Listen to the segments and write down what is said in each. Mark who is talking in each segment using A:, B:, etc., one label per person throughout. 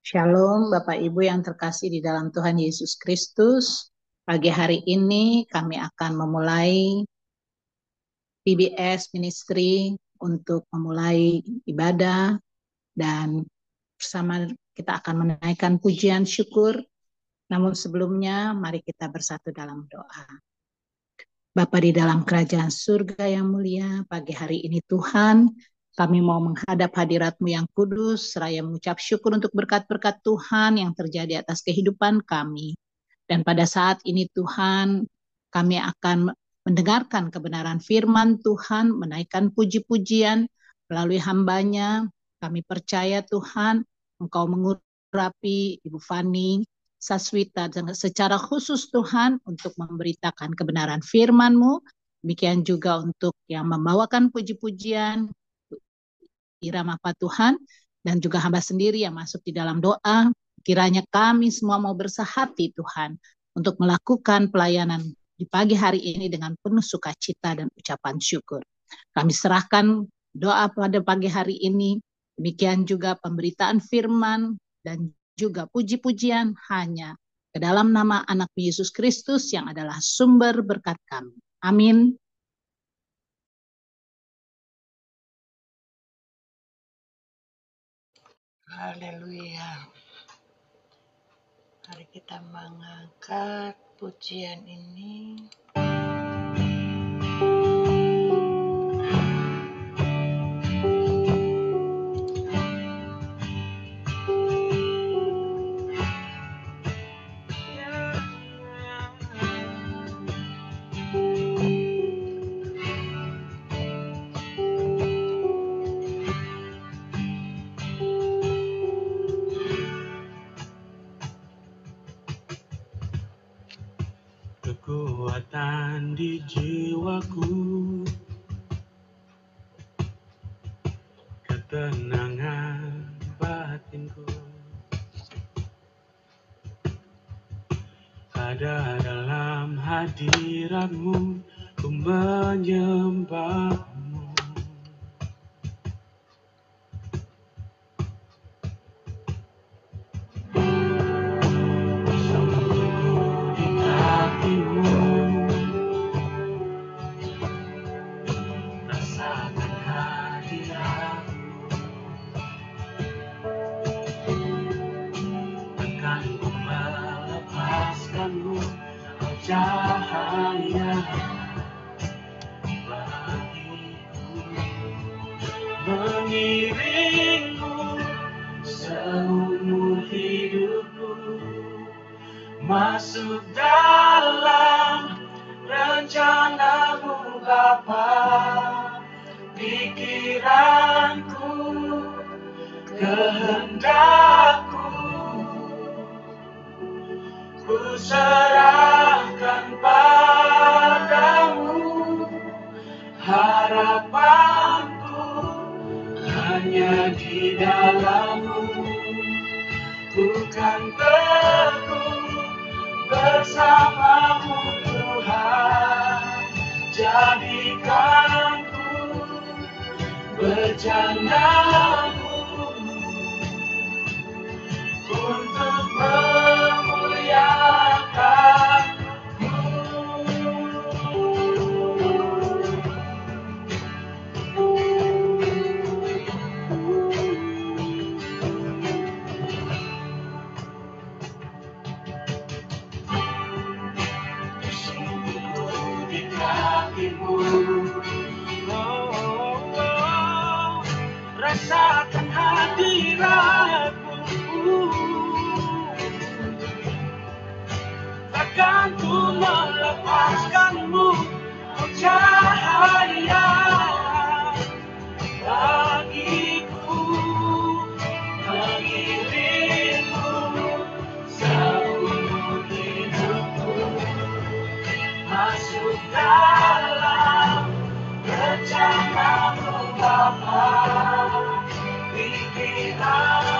A: Shalom Bapak Ibu yang terkasih di dalam Tuhan Yesus Kristus. Pagi hari ini kami akan memulai PBS Ministry untuk memulai ibadah dan bersama kita akan menaikkan pujian syukur. Namun sebelumnya mari kita bersatu dalam doa. Bapa di dalam kerajaan surga yang mulia, pagi hari ini Tuhan, kami mau menghadap hadirat-Mu yang kudus, seraya mengucap syukur untuk berkat-berkat Tuhan yang terjadi atas kehidupan kami. Dan pada saat ini Tuhan, kami akan mendengarkan kebenaran firman Tuhan, menaikkan puji-pujian melalui hamba-Nya. Kami percaya Tuhan, Engkau mengurapi Ibu Fani, Saswita secara khusus Tuhan untuk memberitakan kebenaran firman-Mu. Demikian juga untuk yang membawakan puji-pujian, irama apa Tuhan, dan juga hamba sendiri yang masuk di dalam doa. Kiranya kami semua mau bersahati Tuhan untuk melakukan pelayanan di pagi hari ini dengan penuh sukacita dan ucapan syukur. Kami serahkan doa pada pagi hari ini, demikian juga pemberitaan firman dan juga puji-pujian hanya ke dalam nama anak Yesus Kristus yang adalah sumber berkat kami. Amin.
B: Haleluya. Mari kita mengangkat pujian ini.
C: Kekuatan di jiwaku, ketenangan batinku, ada dalam hadirat-Mu, ku menyembah-Mu. Sungguh di kaki-Mu, rasakan hadirat-Mu, takkan ku melepaskan-Mu, oh cahaya bagiku, mengiringku seumur hidupku, masuk dalam rencana-Mu Bapa, pikiranku, kehendakku, ku serahkan padamu, harapanku hanya di dalam-Mu, ku kan teguh bersama-Mu Tuhan, jadikanku berjana-Mu untuk Sungguh di kaki-Mu, rasakan hadirat-Mu, takkan ku melepaskan-Mu, oh cahaya bagiku, mengiringku seumur hidupku, masuk dalam rencana-Mu Bapa, pikiran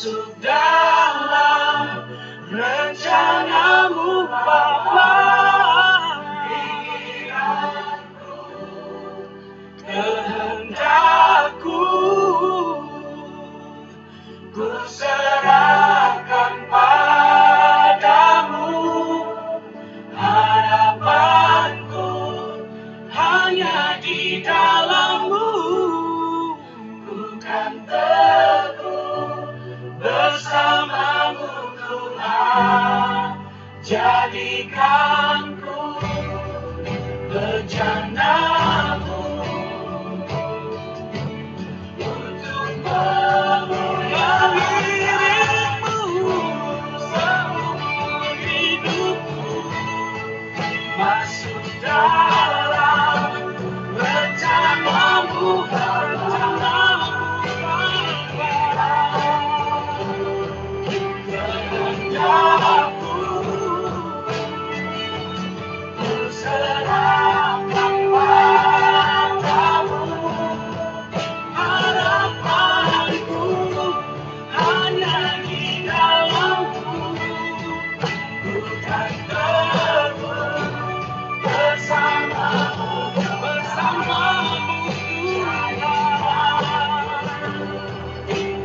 C: masuk dalam rencanamu Bapa. Pikiranku, kehendakku, ku serahkan padamu. Harapanku hanya di dalam-Mu. Ku kan teguh bersama-Mu Tuhan. Jadikan ku bejana-Mu untuk memuliakan diri-Mu seumur hidupku. Masuk dalam rencana-Mu Bapa. Kehendakku, ku serahkan padamu. Harapanku hanya di dalam-Mu. Ku kan teguh bersama-Mu Tuhan.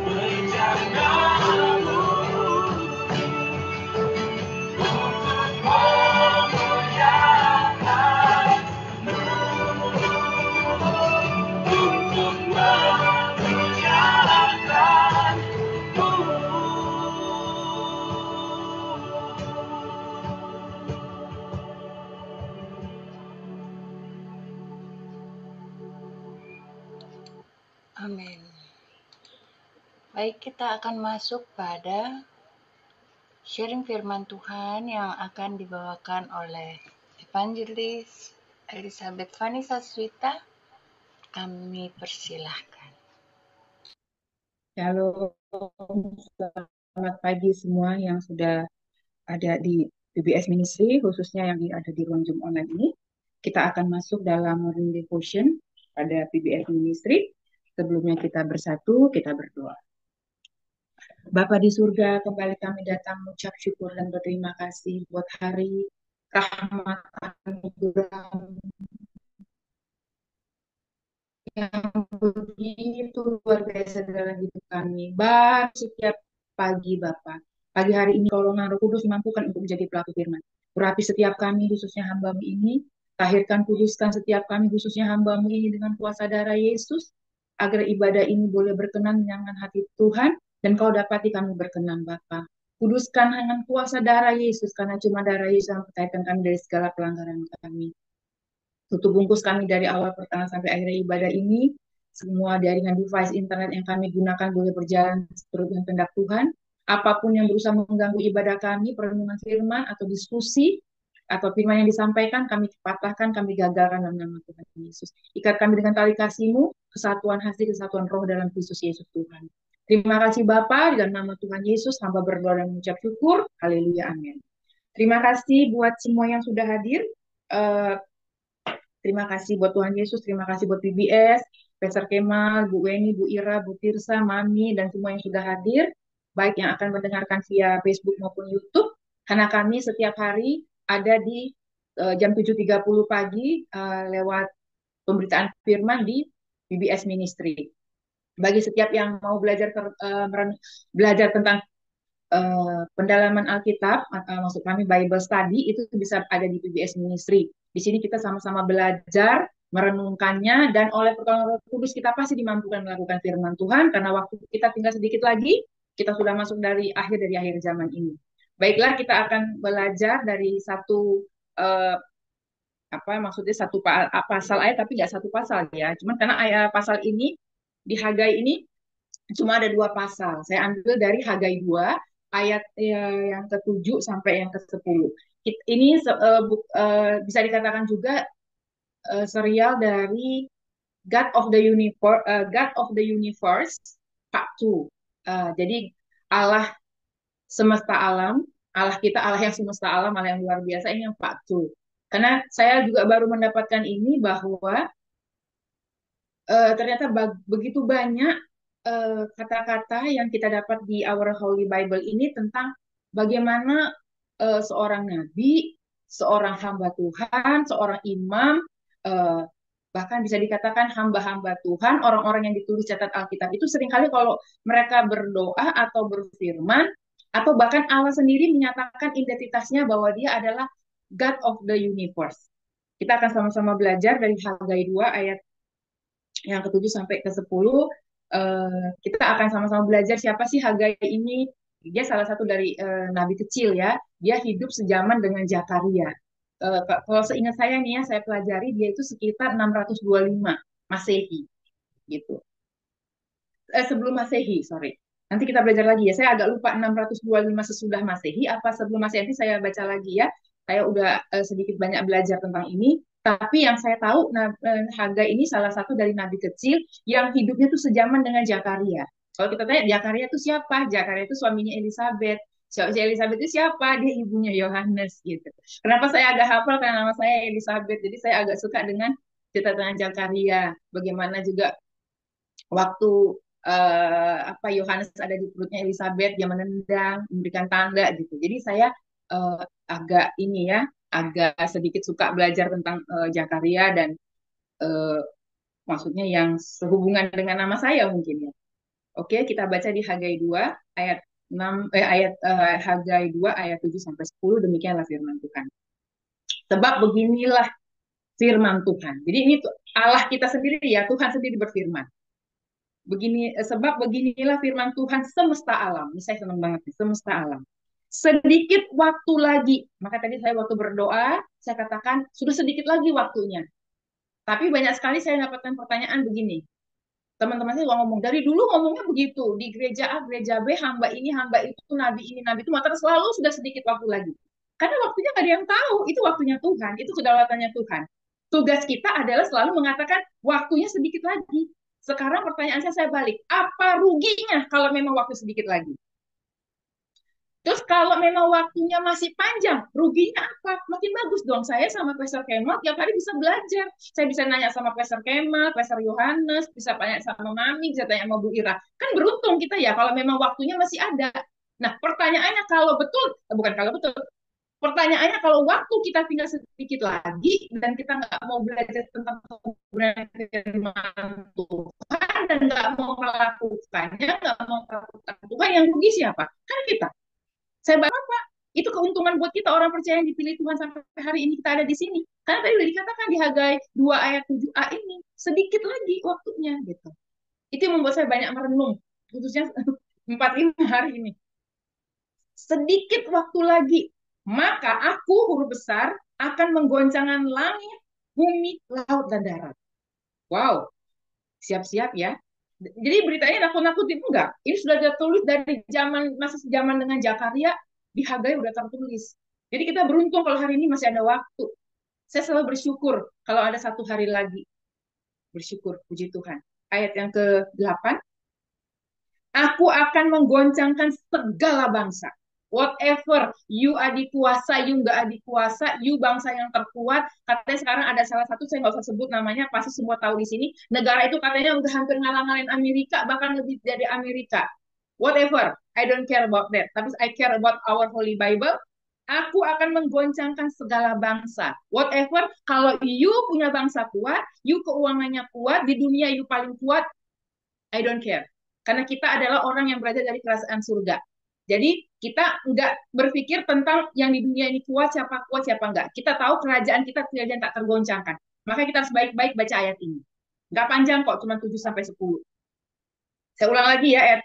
C: Bejana-Mu untuk memuliakan-Mu, untuk memuliakan-Mu.
B: Amin. Baik, kita akan masuk pada sharing firman Tuhan yang akan dibawakan oleh Evangelis Elizabeth Vanessa Swita. Kami persilahkan.
D: Shalom, selamat pagi semua yang sudah ada di PBS Ministry, khususnya yang ada di ruang Zoom online ini. Kita akan masuk dalam morning devotion pada PBS Ministry. Sebelumnya kita bersatu, kita berdoa. Bapa di surga, kembali kami datang mengucap syukur dan berterima kasih buat hari rahmat anugerah yang begitu luar biasa dalam hidup kami. Baru setiap pagi Bapa. Pagi hari ini golongan Roh Kudus mampukan untuk menjadi pelaku firman. Urapi setiap kami, khususnya hamba-Mu ini. Tahirkan, kuduskan setiap kami, khususnya hamba-Mu ini dengan kuasa darah Yesus. Agar ibadah ini boleh berkenan menyenangkan hati Tuhan. Dan Kau dapati kami berkenan Bapa. Kuduskan dengan kuasa darah Yesus. Karena cuma darah Yesus yang mempertahankan kami dari segala pelanggaran kami. Tutup bungkus kami dari awal pertengahan sampai akhir ibadah ini. Semua jaringan device internet yang kami gunakan boleh berjalan seturut dengan kehendak Tuhan. Apapun yang berusaha mengganggu ibadah kami, perenungan firman atau diskusi, atau firman yang disampaikan, kami patahkan, kami gagalkan dalam nama Tuhan Yesus. Ikat kami dengan tali kasih-Mu, kesatuan hati, kesatuan roh dalam Kristus Yesus Tuhan. Terima kasih Bapa, dalam nama Tuhan Yesus, hamba berdoa dan mengucap syukur. Haleluya, amin. Terima kasih buat semua yang sudah hadir. Terima kasih buat Tuhan Yesus, terima kasih buat PBS, Pastor Kemal, Bu Weni, Bu Ira, Bu Tirsa, Mami, dan semua yang sudah hadir, baik yang akan mendengarkan via Facebook maupun YouTube, karena kami setiap hari ada di jam 7.30 pagi lewat pemberitaan firman di PBS Ministry. Bagi setiap yang mau belajar tentang pendalaman Alkitab, maksud kami Bible Study, itu bisa ada di PBS Ministry. Di sini kita sama-sama belajar, merenungkannya, dan oleh pertolongan Roh Kudus kita pasti dimampukan melakukan firman Tuhan, karena waktu kita tinggal sedikit lagi, kita sudah masuk dari akhir zaman ini. Baiklah, kita akan belajar dari satu satu pasal ayat, tapi nggak satu pasal ya. Cuman karena ayat pasal ini di Hagai ini cuma ada 2 pasal. Saya ambil dari Hagai 2 ayat yang ke-7 sampai yang ke-10. Ini bisa dikatakan juga serial dari God of the Universe Part 2. Jadi Allah semesta alam, Allah kita, Allah yang semesta alam, Allah yang luar biasa, ini yang Part 2. Karena saya juga baru mendapatkan ini bahwa ternyata begitu banyak kata-kata yang kita dapat di Our Holy Bible ini tentang bagaimana seorang nabi, seorang hamba Tuhan, seorang imam, eh, bahkan bisa dikatakan hamba-hamba Tuhan, orang-orang yang ditulis catat Alkitab itu seringkali kalau mereka berdoa atau berfirman, atau bahkan Allah sendiri menyatakan identitasnya bahwa dia adalah God of the universe. Kita akan sama-sama belajar dari Hagai 2 ayat yang ke-7 sampai ke-10. Kita akan sama-sama belajar siapa sih Hagai ini. Dia salah satu dari nabi kecil ya. Dia hidup sejaman dengan Zakaria. Kalau seingat saya nih ya, saya pelajari dia itu sekitar 625 Masehi gitu. Sebelum Masehi, sorry. Nanti kita belajar lagi ya. Saya agak lupa 625 sesudah Masehi apa sebelum Masehi, saya baca lagi ya. Saya udah sedikit banyak belajar tentang ini. Tapi yang saya tahu, Hagai ini salah satu dari nabi kecil yang hidupnya tuh sejaman dengan Zakaria. Kalau kita tanya Zakaria itu siapa? Zakaria itu suaminya Elizabeth. Si Elizabeth itu siapa? Dia ibunya Yohanes gitu. Kenapa saya agak hafal? Karena nama saya Elizabeth. Jadi saya agak suka dengan cerita tentang Zakaria. Bagaimana juga waktu apa Yohanes ada di perutnya Elizabeth, dia menendang, memberikan tanda gitu. Jadi saya agak ini ya, agak sedikit suka belajar tentang Zakaria dan uh, maksudnya yang sehubungan dengan nama saya mungkin ya. Oke, kita baca di Hagai 2 ayat 6 Hagai 2 ayat 7 sampai 10, demikianlah firman Tuhan. Sebab beginilah firman Tuhan. Jadi ini Allah kita sendiri ya, Tuhan sendiri berfirman. Sebab beginilah firman Tuhan semesta alam. Ini saya senang banget nih, semesta alam. Sedikit waktu lagi, maka tadi saya waktu berdoa, saya katakan sudah sedikit lagi waktunya. Tapi banyak sekali saya dapatkan pertanyaan begini. Teman-teman saya ngomong, dari dulu ngomongnya begitu. Di gereja A, gereja B, hamba itu, nabi itu. Maka selalu sudah sedikit waktu lagi. Karena waktunya nggak ada yang tahu. Itu waktunya Tuhan, itu kedaulatannya Tuhan. Tugas kita adalah selalu mengatakan waktunya sedikit lagi. Sekarang pertanyaan saya balik, apa ruginya kalau memang waktu sedikit lagi? Terus kalau memang waktunya masih panjang, ruginya apa? Makin bagus dong. Saya sama Pastor Kemal tiap hari bisa belajar. Saya bisa nanya sama Pastor Kemal, Pastor Yohanes, bisa tanya sama Mami, bisa tanya sama Bu Ira. Kan beruntung kita ya kalau memang waktunya masih ada. Nah, pertanyaannya kalau betul, bukan kalau betul, pertanyaannya kalau waktu kita tinggal sedikit lagi dan kita nggak mau belajar tentang kebenaran firman Tuhan dan nggak mau melakukannya, nggak mau melakukan Tuhan, yang rugi siapa? Kan kita. Saya apa? Itu keuntungan buat kita orang percaya yang dipilih Tuhan sampai hari ini kita ada di sini. Karena tadi udah dikatakan di Hagai 2 ayat 7a ini, sedikit lagi waktunya gitu. Itu yang membuat saya banyak merenung, khususnya 45 hari ini. Sedikit waktu lagi, maka aku huruf besar akan menggoncangkan langit, bumi, laut, dan darat. Wow, siap-siap ya. Jadi beritanya nakut-nakutin enggak? Ini sudah tertulis dari masa sejaman dengan Zakaria, di Hagai udah tertulis. Jadi kita beruntung kalau hari ini masih ada waktu. Saya selalu bersyukur kalau ada satu hari lagi. Bersyukur, puji Tuhan. Ayat yang ke-8. Aku akan menggoncangkan segala bangsa. Whatever, you adik kuasa, you nggak adik kuasa, you bangsa yang terkuat. Katanya sekarang ada salah satu, saya nggak usah sebut namanya, pasti semua tahu di sini. Negara itu katanya udah hampir ngalang-ngalain Amerika, bahkan lebih dari Amerika. Whatever, I don't care about that. Tapi I care about our Holy Bible. Aku akan menggoncangkan segala bangsa. Whatever, kalau you punya bangsa kuat, you keuangannya kuat, di dunia you paling kuat, I don't care. Karena kita adalah orang yang berada dari kerajaan surga. Jadi kita nggak berpikir tentang yang di dunia ini kuat siapa enggak. Kita tahu kerajaan kita kerajaan tak tergoncangkan. Maka kita harus baik-baik baca ayat ini. Nggak panjang kok, cuma 7 sampai 10. Saya ulang lagi ya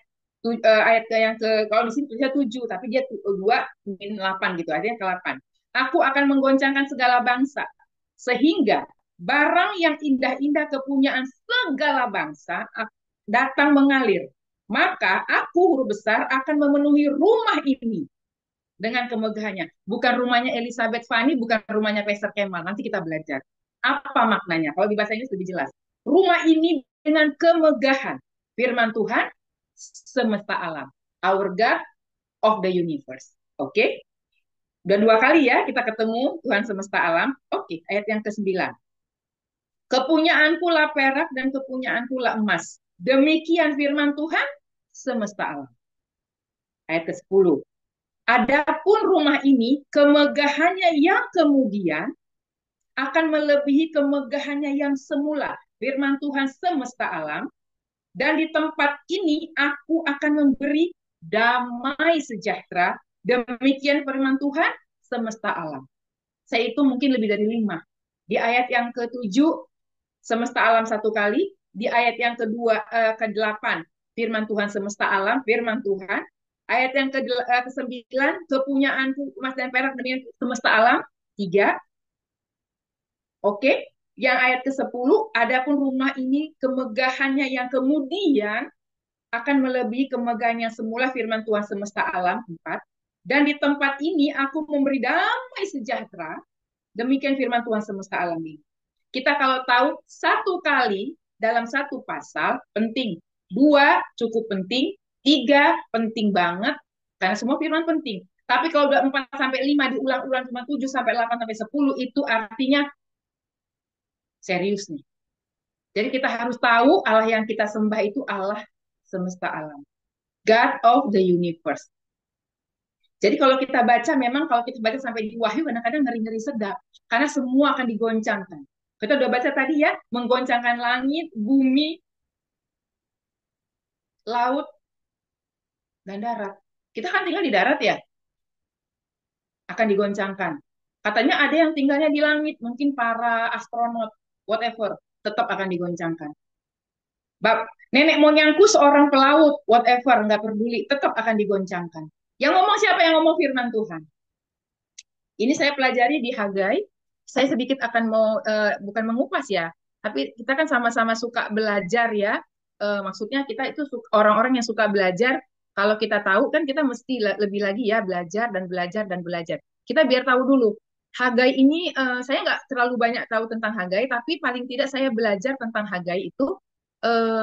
D: ayat yang ke kalau di sini tulisnya 7, tapi dia 2 8 gitu, artinya ke 8. Aku akan menggoncangkan segala bangsa sehingga barang yang indah-indah kepunyaan segala bangsa datang mengalir. Maka aku huruf besar akan memenuhi rumah ini dengan kemegahannya. Bukan rumahnya Elizabeth Fanny, bukan rumahnya Pastor Kemal. Nanti kita belajar. Apa maknanya? Kalau di bahasa Inggris lebih jelas. Rumah ini dengan kemegahan. Firman Tuhan, semesta alam. Our God of the universe. Oke? Okay? Udah 2 kali ya kita ketemu Tuhan semesta alam. Oke, okay, ayat yang ke-9. Kepunyaanku lah perak dan kepunyaanku lah emas. Demikian firman Tuhan semesta alam. Ayat ke-10. Adapun rumah ini kemegahannya yang kemudian akan melebihi kemegahannya yang semula. Firman Tuhan semesta alam. Dan di tempat ini aku akan memberi damai sejahtera. Demikian firman Tuhan semesta alam. Saya itu mungkin lebih dari 5. Di ayat yang ke-7, semesta alam 1 kali. Di ayat yang ke-8, firman Tuhan semesta alam, firman Tuhan. Ayat yang ke-9, kepunyaanku emas dan perak demi semesta alam, 3. Oke. Yang ayat ke-10, adapun rumah ini kemegahannya yang kemudian akan melebihi kemegahan yang semula, firman Tuhan semesta alam, 4. Dan di tempat ini aku memberi damai sejahtera. Demikian firman Tuhan semesta alam ini. Kita kalau tahu 1 kali dalam 1 pasal penting, 2 cukup penting, 3 penting banget karena semua firman penting. Tapi kalau udah 4 sampai 5 diulang-ulang cuma 7 sampai 8 sampai 10 itu artinya serius nih. Jadi kita harus tahu Allah yang kita sembah itu Allah semesta alam. God of the universe. Jadi kalau kita baca, memang kalau kita baca sampai di Wahyu, kadang-kadang ngeri-ngeri sedap. Karena semua akan digoncangkan. Kita udah baca tadi ya, menggoncangkan langit, bumi, laut, dan darat. Kita kan tinggal di darat ya, akan digoncangkan. Katanya ada yang tinggalnya di langit, mungkin para astronot, whatever, tetap akan digoncangkan. Nenek moyangku seorang pelaut, whatever, nggak peduli, tetap akan digoncangkan. Yang ngomong siapa? Yang ngomong firman Tuhan. Ini saya pelajari di Hagai. Saya sedikit akan mau bukan mengupas ya, tapi kita kan sama-sama suka belajar ya. Maksudnya kita itu orang-orang yang suka belajar. Kalau kita tahu kan kita mesti lebih lagi ya belajar dan belajar dan belajar. Kita biar tahu dulu. Hagai ini saya nggak terlalu banyak tahu tentang Hagai, tapi paling tidak saya belajar tentang Hagai itu.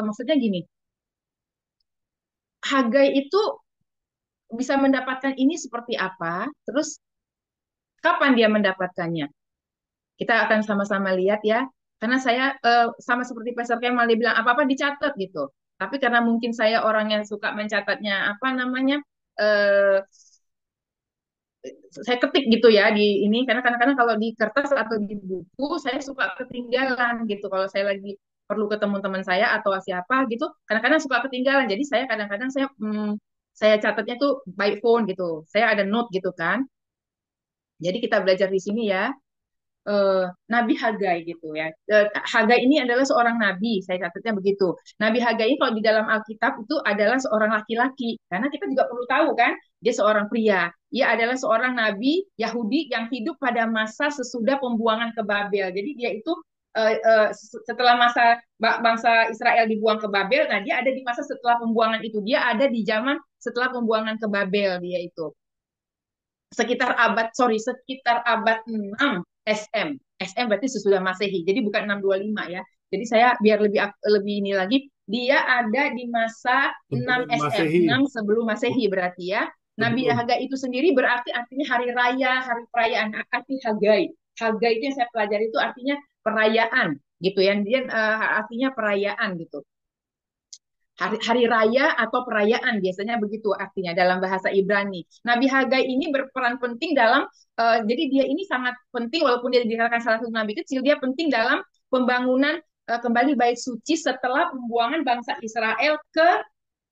D: Maksudnya gini, Hagai itu bisa mendapatkan ini seperti apa, terus kapan dia mendapatkannya? Kita akan sama-sama lihat ya. Karena saya sama seperti Pastor Kemal dia bilang apa-apa dicatat gitu. Tapi karena mungkin saya orang yang suka mencatatnya apa namanya eh, saya ketik gitu ya di ini karena kadang-kadang kalau di kertas atau di buku saya suka ketinggalan gitu. Kalau saya lagi perlu ketemu teman saya atau siapa gitu, kadang-kadang suka ketinggalan. Jadi saya kadang-kadang saya catatnya tuh by phone gitu. Saya ada note gitu kan. Jadi kita belajar di sini ya. Nabi Hagai gitu ya. Hagai ini adalah seorang nabi, saya catatnya begitu. Nabi Hagai ini kalau di dalam Alkitab itu adalah seorang laki-laki, karena kita juga perlu tahu kan, dia seorang pria. Ia adalah seorang nabi Yahudi yang hidup pada masa sesudah pembuangan ke Babel. Jadi dia itu setelah masa bangsa Israel dibuang ke Babel, nah dia ada di masa setelah pembuangan itu. Dia ada di zaman setelah pembuangan ke Babel dia itu sekitar abad 6 SM. SM berarti sesudah Masehi. Jadi bukan 625 ya. Jadi saya biar lebih lebih ini lagi, dia ada di masa 6
E: Sebelum
D: SM,
E: Masehi.
D: 6 sebelum Masehi berarti ya. Nabi
E: Sebelum.
D: Hagai itu sendiri berarti artinya hari raya, hari perayaan, arti Hagai. Hagai itu yang saya pelajari itu artinya perayaan gitu ya. Dia artinya perayaan gitu. Hari raya atau perayaan biasanya begitu artinya dalam bahasa Ibrani. Nabi Hagai ini berperan penting dalam jadi dia ini sangat penting walaupun dia dikatakan salah satu nabi kecil, dia penting dalam pembangunan kembali bait suci setelah pembuangan bangsa Israel ke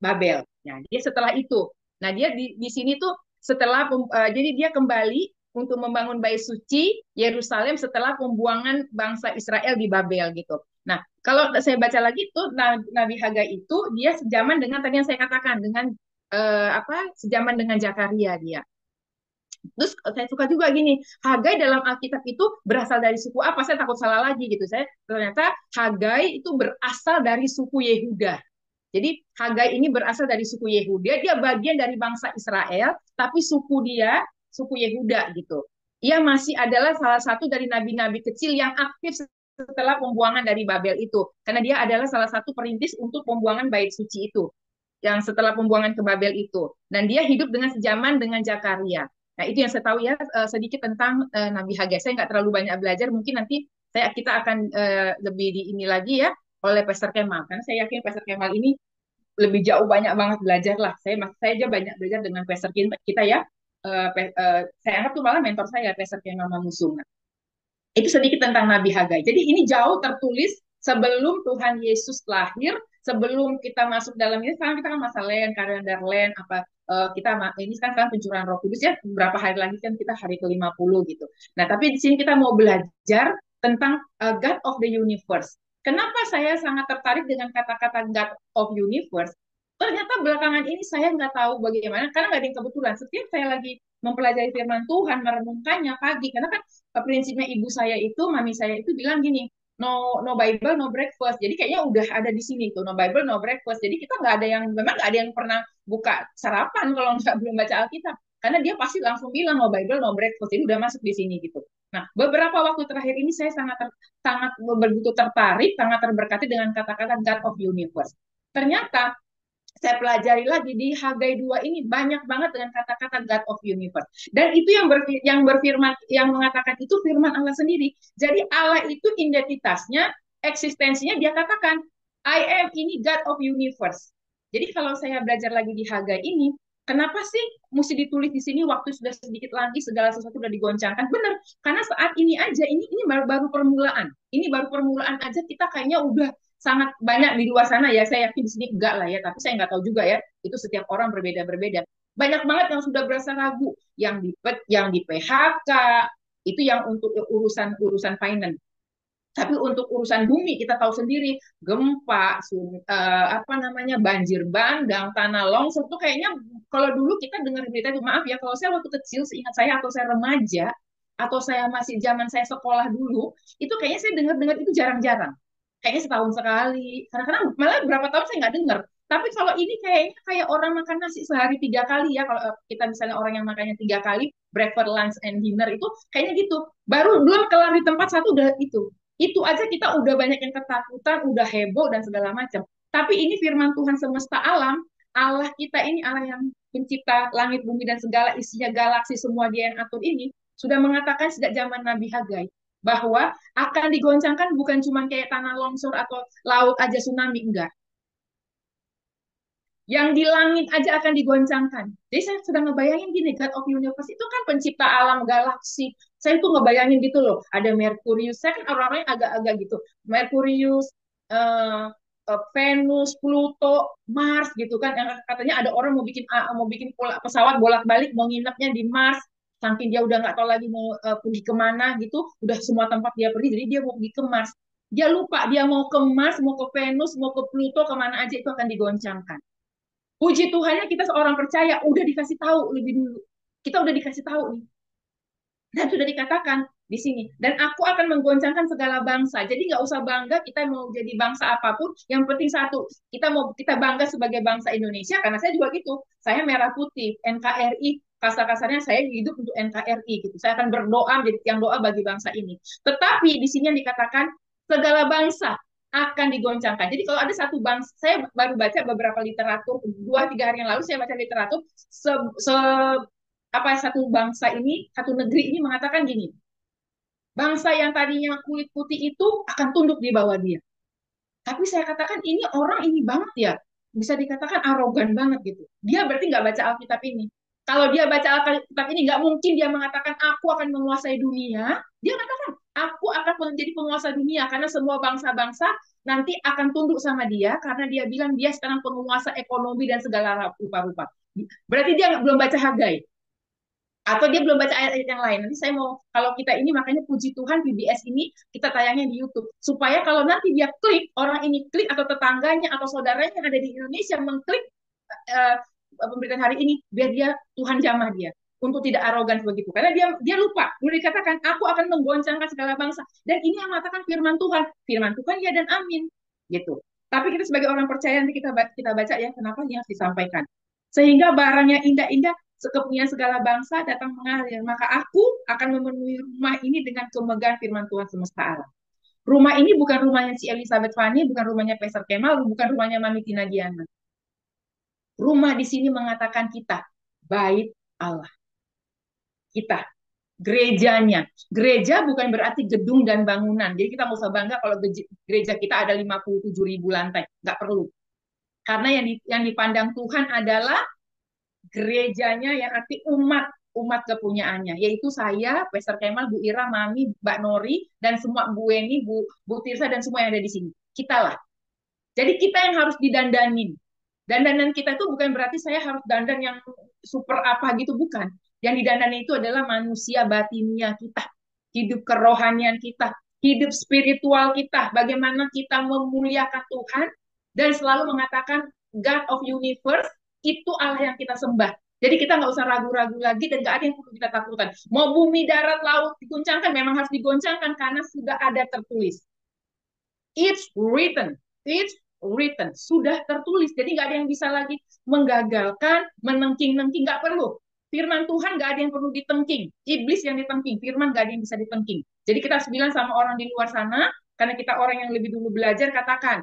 D: Babel. Nah, dia setelah itu. Nah, dia di sini tuh setelah jadi dia kembali untuk membangun bait suci Yerusalem setelah pembuangan bangsa Israel di Babel gitu. Nah, kalau saya baca lagi tuh Nabi Hagai itu dia sejaman dengan tadi yang saya katakan dengan sejaman dengan Zakaria dia. Terus saya suka juga gini, Hagai dalam Alkitab itu berasal dari suku apa? Saya takut salah lagi gitu. Saya ternyata Hagai itu berasal dari suku Yehuda. Jadi Hagai ini berasal dari suku Yehuda, dia bagian dari bangsa Israel, tapi suku Yehuda gitu. Ia masih adalah salah satu dari nabi-nabi kecil yang aktif setelah pembuangan dari Babel itu. Karena dia adalah salah satu perintis untuk pembuangan bait suci itu. Yang setelah pembuangan ke Babel itu. Dan dia hidup dengan sejaman dengan Zakaria. Nah, itu yang saya tahu ya sedikit tentang Nabi Hagai. Saya nggak terlalu banyak belajar, mungkin nanti kita akan lebih di ini lagi ya. oleh Pastor Kemal. Karena saya yakin Pastor Kemal ini lebih jauh banyak banget belajar lah. Saya aja banyak belajar dengan Pastor kita ya. Saya anggap tuh malah mentor saya, Pastor Kemal Mamusung. Itu sedikit tentang Nabi Hagai. Jadi ini jauh tertulis sebelum Tuhan Yesus lahir, sebelum kita masuk dalam ini. Sekarang kita kan masa land, kalender land, apa kita ini sekarang pencurahan Roh Kudus ya. Beberapa hari lagi kan kita hari ke-50 gitu. Nah, tapi di sini kita mau belajar tentang God of the Universe. Kenapa saya sangat tertarik dengan kata-kata God of Universe? Ternyata belakangan ini saya nggak tahu bagaimana, karena nggak ada yang kebetulan. Setiap saya lagi mempelajari firman Tuhan, merenungkannya pagi, karena kan prinsipnya ibu saya itu, mami saya itu bilang gini, no no Bible, no breakfast. Jadi kayaknya udah ada di sini tuh, no Bible, no breakfast. Jadi kita nggak ada yang, memang nggak ada yang pernah buka sarapan kalau nggak belum baca Alkitab. Karena dia pasti langsung bilang no Bible, no breakfast. Jadi udah masuk di sini gitu. Nah, beberapa waktu terakhir ini saya sangat begitu tertarik, sangat terberkati dengan kata-kata God of Universe. Ternyata saya pelajari lagi di Hagai 2 ini banyak banget dengan kata-kata God of Universe. Dan itu yang berfirman, yang mengatakan itu firman Allah sendiri. Jadi Allah itu identitasnya, eksistensinya dia katakan, I am ini God of Universe. Jadi kalau saya belajar lagi di Hagai ini, kenapa sih mesti ditulis di sini waktu sudah sedikit lagi segala sesuatu sudah digoncangkan? Benar, karena saat ini aja ini baru permulaan. Ini baru permulaan aja kita kayaknya udah sangat banyak di luar sana ya. Saya yakin di sini enggak lah ya, tapi saya nggak tahu juga ya. Itu setiap orang berbeda-berbeda. Banyak banget yang sudah berasa ragu, yang di PHK, itu yang untuk urusan finance. Tapi untuk urusan bumi kita tahu sendiri, gempa, apa namanya, banjir bandang, tanah longsor tuh kayaknya kalau dulu kita dengar berita itu, maaf ya, kalau saya waktu kecil, seingat saya atau saya remaja atau saya masih zaman saya sekolah dulu, itu kayaknya saya dengar-dengar itu jarang-jarang. Kayaknya setahun sekali. Kadang-kadang malah berapa tahun saya nggak dengar. Tapi kalau ini kayaknya kayak orang makan nasi sehari 3 kali ya. Kalau kita misalnya orang yang makannya 3 kali, breakfast, lunch, and dinner itu kayaknya gitu. Baru belum kelar di tempat satu udah itu aja kita udah banyak yang ketakutan, udah heboh dan segala macam. Tapi ini firman Tuhan semesta alam, Allah kita ini Allah yang pencipta langit, bumi dan segala isinya, galaksi semua dia yang atur ini, sudah mengatakan sejak zaman Nabi Hagai bahwa akan digoncangkan bukan cuma kayak tanah longsor atau laut aja tsunami, enggak. Yang di langit aja akan digoncangkan. Jadi saya sudah ngebayangin gini, God of Universe itu kan pencipta alam galaksi. Saya tuh ngebayangin gitu loh, ada Merkurius. Saya kan orang-orangnya agak-agak gitu. Merkurius, Venus, Pluto, Mars gitu kan. Yang katanya ada orang mau bikin pesawat bolak-balik, mau nginepnya di Mars. Saking dia udah nggak tahu lagi mau pergi kemana gitu, udah semua tempat dia pergi, jadi dia mau pergi ke Mars. Dia lupa dia mau ke Mars, mau ke Venus, mau ke Pluto, kemana aja itu akan digoncangkan. Puji Tuhannya kita seorang percaya udah dikasih tahu lebih dulu. Kita udah dikasih tahu nih. Dan sudah dikatakan di sini. Dan aku akan menggoncangkan segala bangsa. Jadi nggak usah bangga kita mau jadi bangsa apapun. Yang penting satu, kita bangga sebagai bangsa Indonesia. Karena saya juga gitu. Saya merah putih, NKRI. Kasar-kasarnya saya hidup untuk NKRI gitu. Saya akan berdoa menjadi tiang doa bagi bangsa ini. Tetapi di sini yang dikatakan segala bangsa akan digoncangkan. Jadi kalau ada satu bangsa, saya baru baca beberapa literatur, 2-3 hari yang lalu saya baca literatur, apa satu bangsa ini, satu negeri ini mengatakan gini, bangsa yang tadinya kulit putih itu akan tunduk di bawah dia. Tapi saya katakan ini orang ini banget ya, bisa dikatakan arogan banget gitu. Dia berarti nggak baca Alkitab ini. Kalau dia baca Alkitab ini, nggak mungkin dia mengatakan aku akan menguasai dunia. Dia katakan aku akan menjadi penguasa dunia karena semua bangsa-bangsa nanti akan tunduk sama dia karena dia bilang dia sekarang penguasa ekonomi dan segala rupa-rupa. Berarti dia belum baca Hagai atau dia belum baca ayat-ayat yang lain. Nanti saya mau, kalau kita ini makanya puji Tuhan PBS ini kita tayangnya di YouTube supaya kalau nanti dia klik, orang ini klik atau tetangganya atau saudaranya yang ada di Indonesia mengklik uh, pemberitaan hari ini, biar dia Tuhan jamah dia untuk tidak arogan begitu. Karena dia lupa, boleh dikatakan aku akan menggoncangkan segala bangsa. Dan ini yang mengatakan firman Tuhan ya dan amin gitu. Tapi kita sebagai orang percaya nanti kita baca ya kenapa ini harus disampaikan. Sehingga barangnya indah-indah kepunyaan segala bangsa datang mengalir. Maka aku akan memenuhi rumah ini dengan kemegahan firman Tuhan semesta alam. Rumah ini bukan rumahnya si Elizabeth Fanny, bukan rumahnya Pastor Kemal, bukan rumahnya Mami Tina Diana. Rumah di sini mengatakan kita, bait Allah. Kita. Gerejanya. Gereja bukan berarti gedung dan bangunan. Jadi kita nggak usah bangga kalau gereja kita ada 57.000 lantai. Nggak perlu. Karena yang dipandang Tuhan adalah gerejanya, yang arti umat kepunyaannya, yaitu saya, Pastor Kemal, Bu Ira, Mami, Mbak Nori, dan semua Bu Weni, Bu Tirsa, dan semua yang ada di sini. Kita lah. Jadi kita yang harus didandanin. Dandanan kita itu bukan berarti saya harus dandan yang super apa gitu, bukan. Yang didandani itu adalah manusia batinnya kita, hidup kerohanian kita, hidup spiritual kita, bagaimana kita memuliakan Tuhan dan selalu mengatakan God of Universe itu Allah yang kita sembah. Jadi kita nggak usah ragu-ragu lagi dan nggak ada yang perlu kita takutkan. Mau bumi, darat, laut diguncangkan, memang harus digoncangkan karena sudah ada tertulis. It's written. It's written. Sudah tertulis. Jadi nggak ada yang bisa lagi menggagalkan, menengking-nengking. Nggak perlu. Firman Tuhan nggak ada yang perlu ditengking. Iblis yang ditengking. Firman nggak ada yang bisa ditengking. Jadi kita harus bilang sama orang di luar sana, karena kita orang yang lebih dulu belajar, katakan,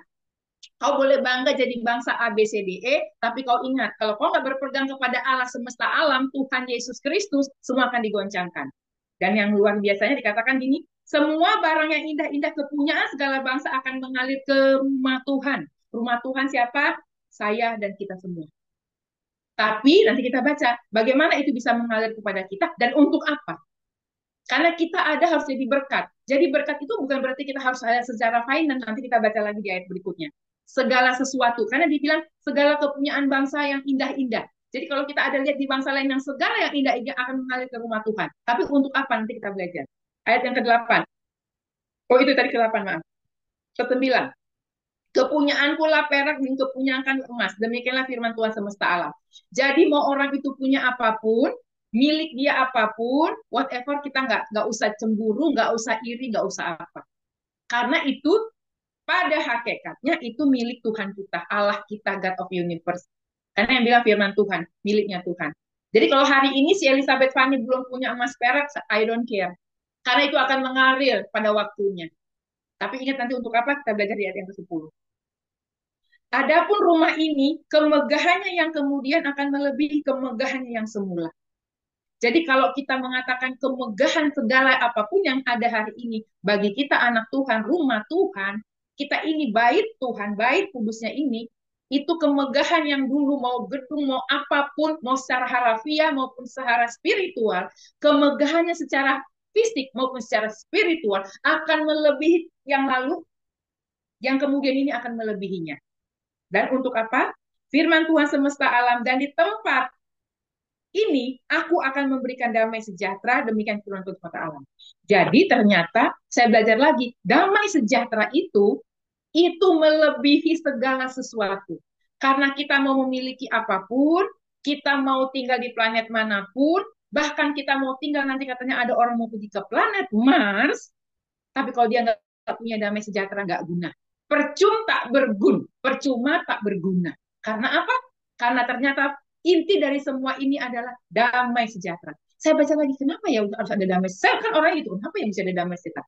D: kau boleh bangga jadi bangsa A, B, C, D, E, tapi kau ingat, kalau kau nggak berpegang kepada Allah semesta alam, Tuhan Yesus Kristus, semua akan digoncangkan. Dan yang luar biasanya dikatakan gini, semua barang yang indah-indah kepunyaan segala bangsa akan mengalir ke rumah Tuhan. Rumah Tuhan siapa? Saya dan kita semua. Tapi nanti kita baca, bagaimana itu bisa mengalir kepada kita dan untuk apa? Karena kita ada harus jadi berkat. Jadi berkat itu bukan berarti kita harus ada secara finance. Nanti kita baca lagi di ayat berikutnya. Segala sesuatu. Karena dibilang segala kepunyaan bangsa yang indah-indah. Jadi kalau kita ada lihat di bangsa lain yang segala yang indah-indah akan mengalir ke rumah Tuhan. Tapi untuk apa nanti kita belajar. Ayat yang ke-8. Oh itu tadi ke-8, maaf. Ke-9. Kepunyaan pula perak dan kepunyaan emas. Demikianlah firman Tuhan semesta alam. Jadi mau orang itu punya apapun, milik dia apapun, whatever, kita nggak usah cemburu, nggak usah iri, nggak usah apa. Karena itu pada hakikatnya itu milik Tuhan kita, Allah kita, God of Universe. Karena yang bilang firman Tuhan, miliknya Tuhan. Jadi kalau hari ini si Elizabeth Fanny belum punya emas perak, I don't care. Karena itu akan mengalir pada waktunya. Tapi ingat nanti untuk apa kita belajar di ayat yang ke-10. Adapun rumah ini, kemegahannya yang kemudian akan melebihi kemegahannya yang semula. Jadi kalau kita mengatakan kemegahan segala apapun yang ada hari ini, bagi kita anak Tuhan, rumah Tuhan, kita ini bait Tuhan, bait kudusnya ini, itu kemegahan yang dulu mau gedung, mau apapun, mau secara harafiah maupun secara spiritual, kemegahannya secara fisik maupun secara spiritual akan melebihi yang lalu, yang kemudian ini akan melebihinya. Dan untuk apa? Firman Tuhan semesta alam, dan di tempat ini aku akan memberikan damai sejahtera, demikian firman Tuhan semesta alam. Jadi ternyata saya belajar lagi, damai sejahtera itu melebihi segala sesuatu. Karena kita mau memiliki apapun, kita mau tinggal di planet manapun, bahkan kita mau tinggal, nanti katanya ada orang mau pergi ke planet Mars, tapi kalau dia nggak punya damai sejahtera, nggak guna. Percuma tak berguna. Karena apa? Karena ternyata inti dari semua ini adalah damai sejahtera. Saya baca lagi, kenapa ya harus ada damai? Saya kan orang itu, kenapa ya bisa ada damai sejahtera?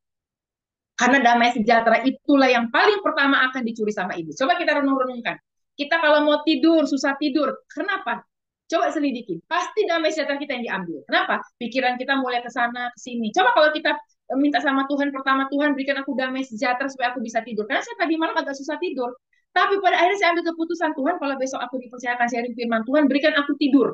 D: Karena damai sejahtera itulah yang paling pertama akan dicuri sama iblis. Coba kita renung-renungkan. Kita kalau mau tidur, susah tidur. Kenapa? Coba selidikin. Pasti damai sejahtera kita yang diambil. Kenapa? Pikiran kita mulai ke sana, ke sini. Coba kalau kita minta sama Tuhan, pertama, Tuhan berikan aku damai sejahtera supaya aku bisa tidur. Karena saya tadi malam agak susah tidur. Tapi pada akhirnya saya ambil keputusan, Tuhan kalau besok aku dipercayakan sharing firman Tuhan, berikan aku tidur.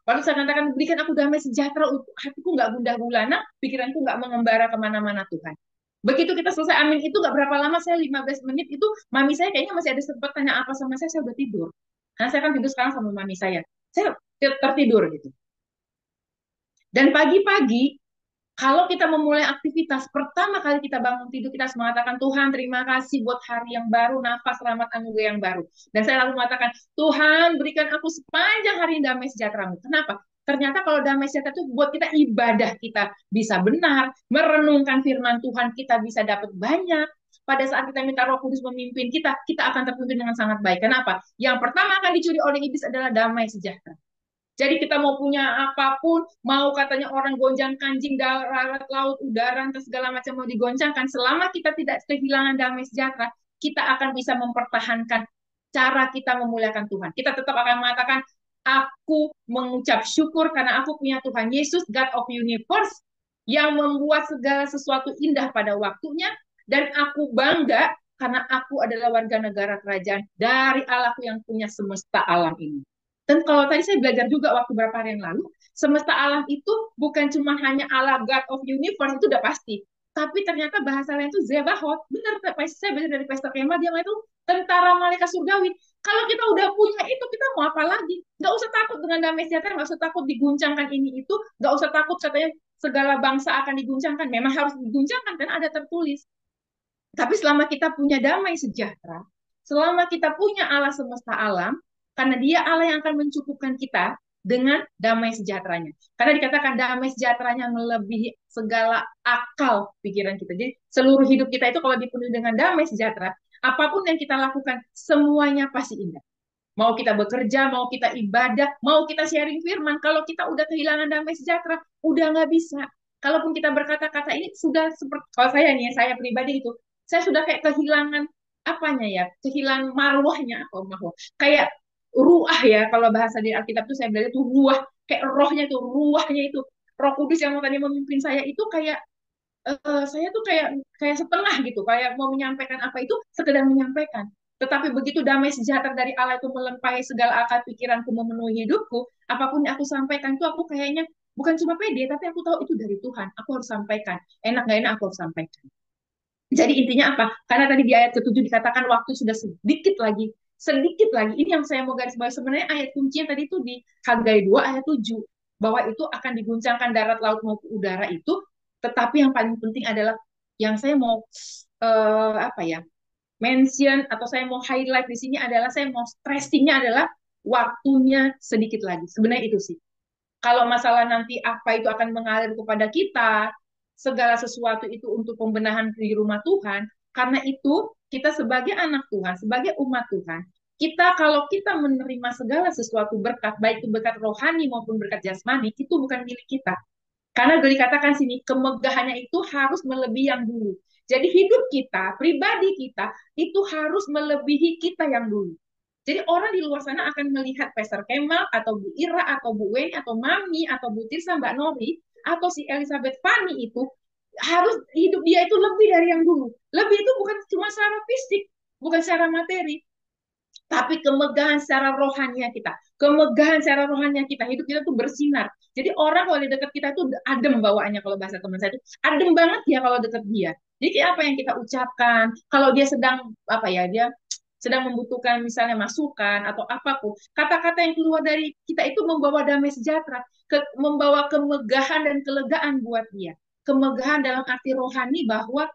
D: Lalu saya katakan, berikan aku damai sejahtera, hatiku nggak gundah gulana, pikiranku nggak mengembara kemana-mana Tuhan. Begitu kita selesai amin itu gak berapa lama, saya 15 menit itu, mami saya kayaknya masih ada sempat tanya apa sama saya udah tidur. Karena saya kan tidur sekarang sama mami saya tertidur gitu. Dan pagi-pagi, kalau kita memulai aktivitas, pertama kali kita bangun tidur, kita harus mengatakan, Tuhan terima kasih buat hari yang baru, nafas, rahmat, anugerah yang baru. Dan saya lalu mengatakan, Tuhan berikan aku sepanjang hari damai sejahtera-Mu. Kenapa? Ternyata kalau damai sejahtera itu buat kita ibadah, kita bisa benar, merenungkan firman Tuhan, kita bisa dapat banyak. Pada saat kita minta Roh Kudus memimpin kita akan terpimpin dengan sangat baik. Kenapa? Yang pertama akan dicuri oleh iblis adalah damai sejahtera. Jadi kita mau punya apapun, mau katanya orang gonjang kanjing, darat, laut, udara, dan segala macam mau digoncangkan, selama kita tidak kehilangan damai sejahtera, kita akan bisa mempertahankan cara kita memuliakan Tuhan. Kita tetap akan mengatakan, aku mengucap syukur karena aku punya Tuhan Yesus, God of Universe, yang membuat segala sesuatu indah pada waktunya, dan aku bangga karena aku adalah warga negara kerajaan dari Allahku yang punya semesta alam ini. Dan kalau tadi saya belajar juga waktu beberapa hari yang lalu, semesta alam itu bukan cuma hanya Allah God of Universe, itu udah pasti. Tapi ternyata bahasa lain itu Zebahot. Benar, saya belajar dari Pastor Kemal, dia itu tentara malaikat surgawi. Kalau kita udah punya itu, kita mau apa lagi? Nggak usah takut dengan damai sejahtera, nggak usah takut diguncangkan ini itu, nggak usah takut katanya segala bangsa akan diguncangkan. Memang harus diguncangkan karena ada tertulis. Tapi selama kita punya damai sejahtera, selama kita punya Allah semesta alam, karena dia Allah yang akan mencukupkan kita dengan damai sejahteranya. Karena dikatakan damai sejahteranya melebihi segala akal pikiran kita. Jadi seluruh hidup kita itu kalau dipenuhi dengan damai sejahtera, apapun yang kita lakukan, semuanya pasti indah. Mau kita bekerja, mau kita ibadah, mau kita sharing firman, kalau kita udah kehilangan damai sejahtera, udah nggak bisa. Kalaupun kita berkata-kata ini sudah seperti, kalau saya nih, saya pribadi itu, saya sudah kayak kehilangan apanya ya, kehilangan marwahnya, atau marwah, kayak ruah ya, kalau bahasa di Alkitab itu saya belajar itu ruah, kayak rohnya itu, ruahnya itu, Roh Kudus yang tadi memimpin saya itu kayak saya tuh kayak kayak setengah gitu, kayak mau menyampaikan apa itu sekedar menyampaikan. Tetapi begitu damai sejahtera dari Allah itu melampaui segala akal pikiranku, memenuhi hidupku, apapun yang aku sampaikan itu aku kayaknya bukan cuma pede, tapi aku tahu itu dari Tuhan. Aku harus sampaikan. Enak gak enak aku harus sampaikan. Jadi intinya apa? Karena tadi di ayat ke-7 dikatakan waktu sudah sedikit lagi. Sedikit lagi. Ini yang saya mau garis bawahi. Sebenarnya ayat kuncinya tadi itu di Hagai 2 ayat 7. Bahwa itu akan diguncangkan darat, laut maupun udara itu. Tetapi yang paling penting adalah yang saya mau apa ya, mention atau saya mau highlight di sini adalah saya mau stressingnya adalah waktunya sedikit lagi. Sebenarnya itu sih. Kalau masalah nanti apa itu akan mengalir kepada kita, segala sesuatu itu untuk pembenahan di rumah Tuhan, karena itu kita sebagai anak Tuhan, sebagai umat Tuhan, kita kalau kita menerima segala sesuatu berkat, baik itu berkat rohani maupun berkat jasmani, itu bukan milik kita. Karena sudah dikatakan sini, kemegahannya itu harus melebihi yang dulu. Jadi hidup kita, pribadi kita, itu harus melebihi kita yang dulu. Jadi orang di luar sana akan melihat Pastor Kemal, atau Bu Ira, atau Bu Weni, atau Mami, atau Bu Tirsa, Mbak Nori, atau si Elizabeth Fanny itu, harus hidup dia itu lebih dari yang dulu. Lebih itu bukan cuma secara fisik, bukan secara materi, tapi kemegahan secara rohania kita, kemegahan secara rohania kita, hidup kita tuh bersinar. Jadi orang kalau di dekat kita itu adem bawaannya, kalau bahasa teman saya itu adem banget ya kalau dekat dia. Jadi apa yang kita ucapkan, kalau dia sedang apa ya, dia sedang membutuhkan misalnya masukan atau apapun, kata-kata yang keluar dari kita itu membawa damai sejahtera, membawa kemegahan dan kelegaan buat dia. Kemegahan dalam arti rohani bahwa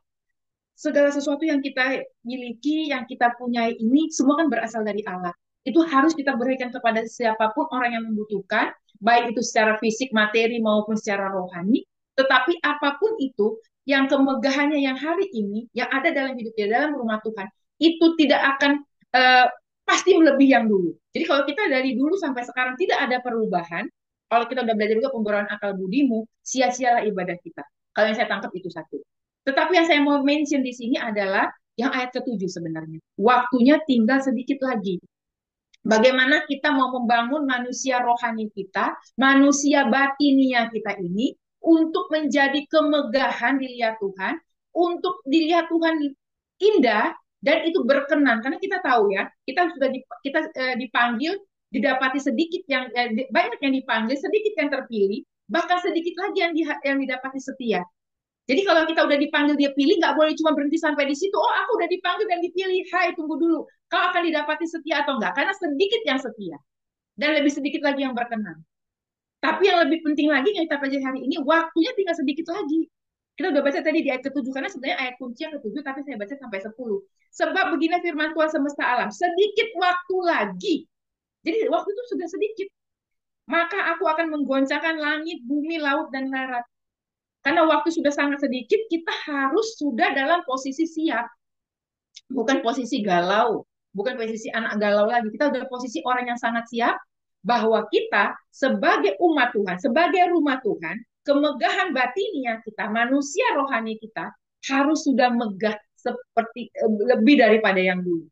D: segala sesuatu yang kita miliki, yang kita punyai ini, semua kan berasal dari Allah. Itu harus kita berikan kepada siapapun orang yang membutuhkan, baik itu secara fisik, materi, maupun secara rohani. Tetapi apapun itu, yang kemegahannya yang hari ini, yang ada dalam hidup kita, dalam rumah Tuhan, itu tidak akan pasti melebihi yang dulu. Jadi kalau kita dari dulu sampai sekarang tidak ada perubahan, kalau kita udah belajar juga pemberontakan akal budimu, sia-sialah ibadah kita. Kalau yang saya tangkap itu satu. Tetapi yang saya mau mention di sini adalah yang ayat ke-7 sebenarnya. Waktunya tinggal sedikit lagi. Bagaimana kita mau membangun manusia rohani kita, manusia batinia kita ini, untuk menjadi kemegahan dilihat Tuhan, untuk dilihat Tuhan indah, dan itu berkenan. Karena kita tahu ya, kita sudah dipanggil, didapati sedikit yang banyak yang dipanggil, sedikit yang terpilih, bahkan sedikit lagi yang didapati setia. Jadi kalau kita udah dipanggil dia pilih, nggak boleh cuma berhenti sampai di situ. Oh, aku udah dipanggil dan dipilih. Hai, tunggu dulu. Kau akan didapati setia atau enggak? Karena sedikit yang setia. Dan lebih sedikit lagi yang berkenan. Tapi yang lebih penting lagi yang kita pelajari hari ini, waktunya tinggal sedikit lagi. Kita udah baca tadi di ayat ke-7, karena sebenarnya ayat kunci yang ke-7, tapi saya baca sampai 10. Sebab begini firman Tuhan semesta alam, sedikit waktu lagi. Jadi waktu itu sudah sedikit. Maka aku akan menggoncangkan langit, bumi, laut, dan darat. Karena waktu sudah sangat sedikit, kita harus sudah dalam posisi siap. Bukan posisi galau, bukan posisi anak galau lagi. Kita sudah posisi orang yang sangat siap, bahwa kita sebagai umat Tuhan, sebagai rumah Tuhan, kemegahan batinnya kita, manusia rohani kita, harus sudah megah seperti lebih daripada yang dulu.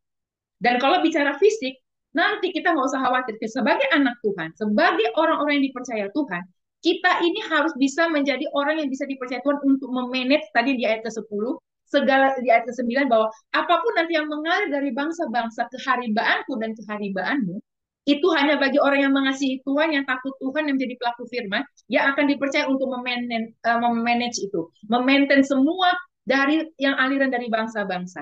D: Dan kalau bicara fisik, nanti kita nggak usah khawatir. Sebagai anak Tuhan, sebagai orang-orang yang dipercaya Tuhan, Kita ini harus bisa menjadi orang yang bisa dipercaya Tuhan untuk memanage tadi di ayat ke-10, segala di ayat ke-9 bahwa apapun nanti yang mengalir dari bangsa-bangsa keharibaanku dan keharibaanmu, itu hanya bagi orang yang mengasihi Tuhan, yang takut Tuhan, yang menjadi pelaku firman, yang akan dipercaya untuk memanage itu, memaintain semua dari yang aliran dari bangsa-bangsa.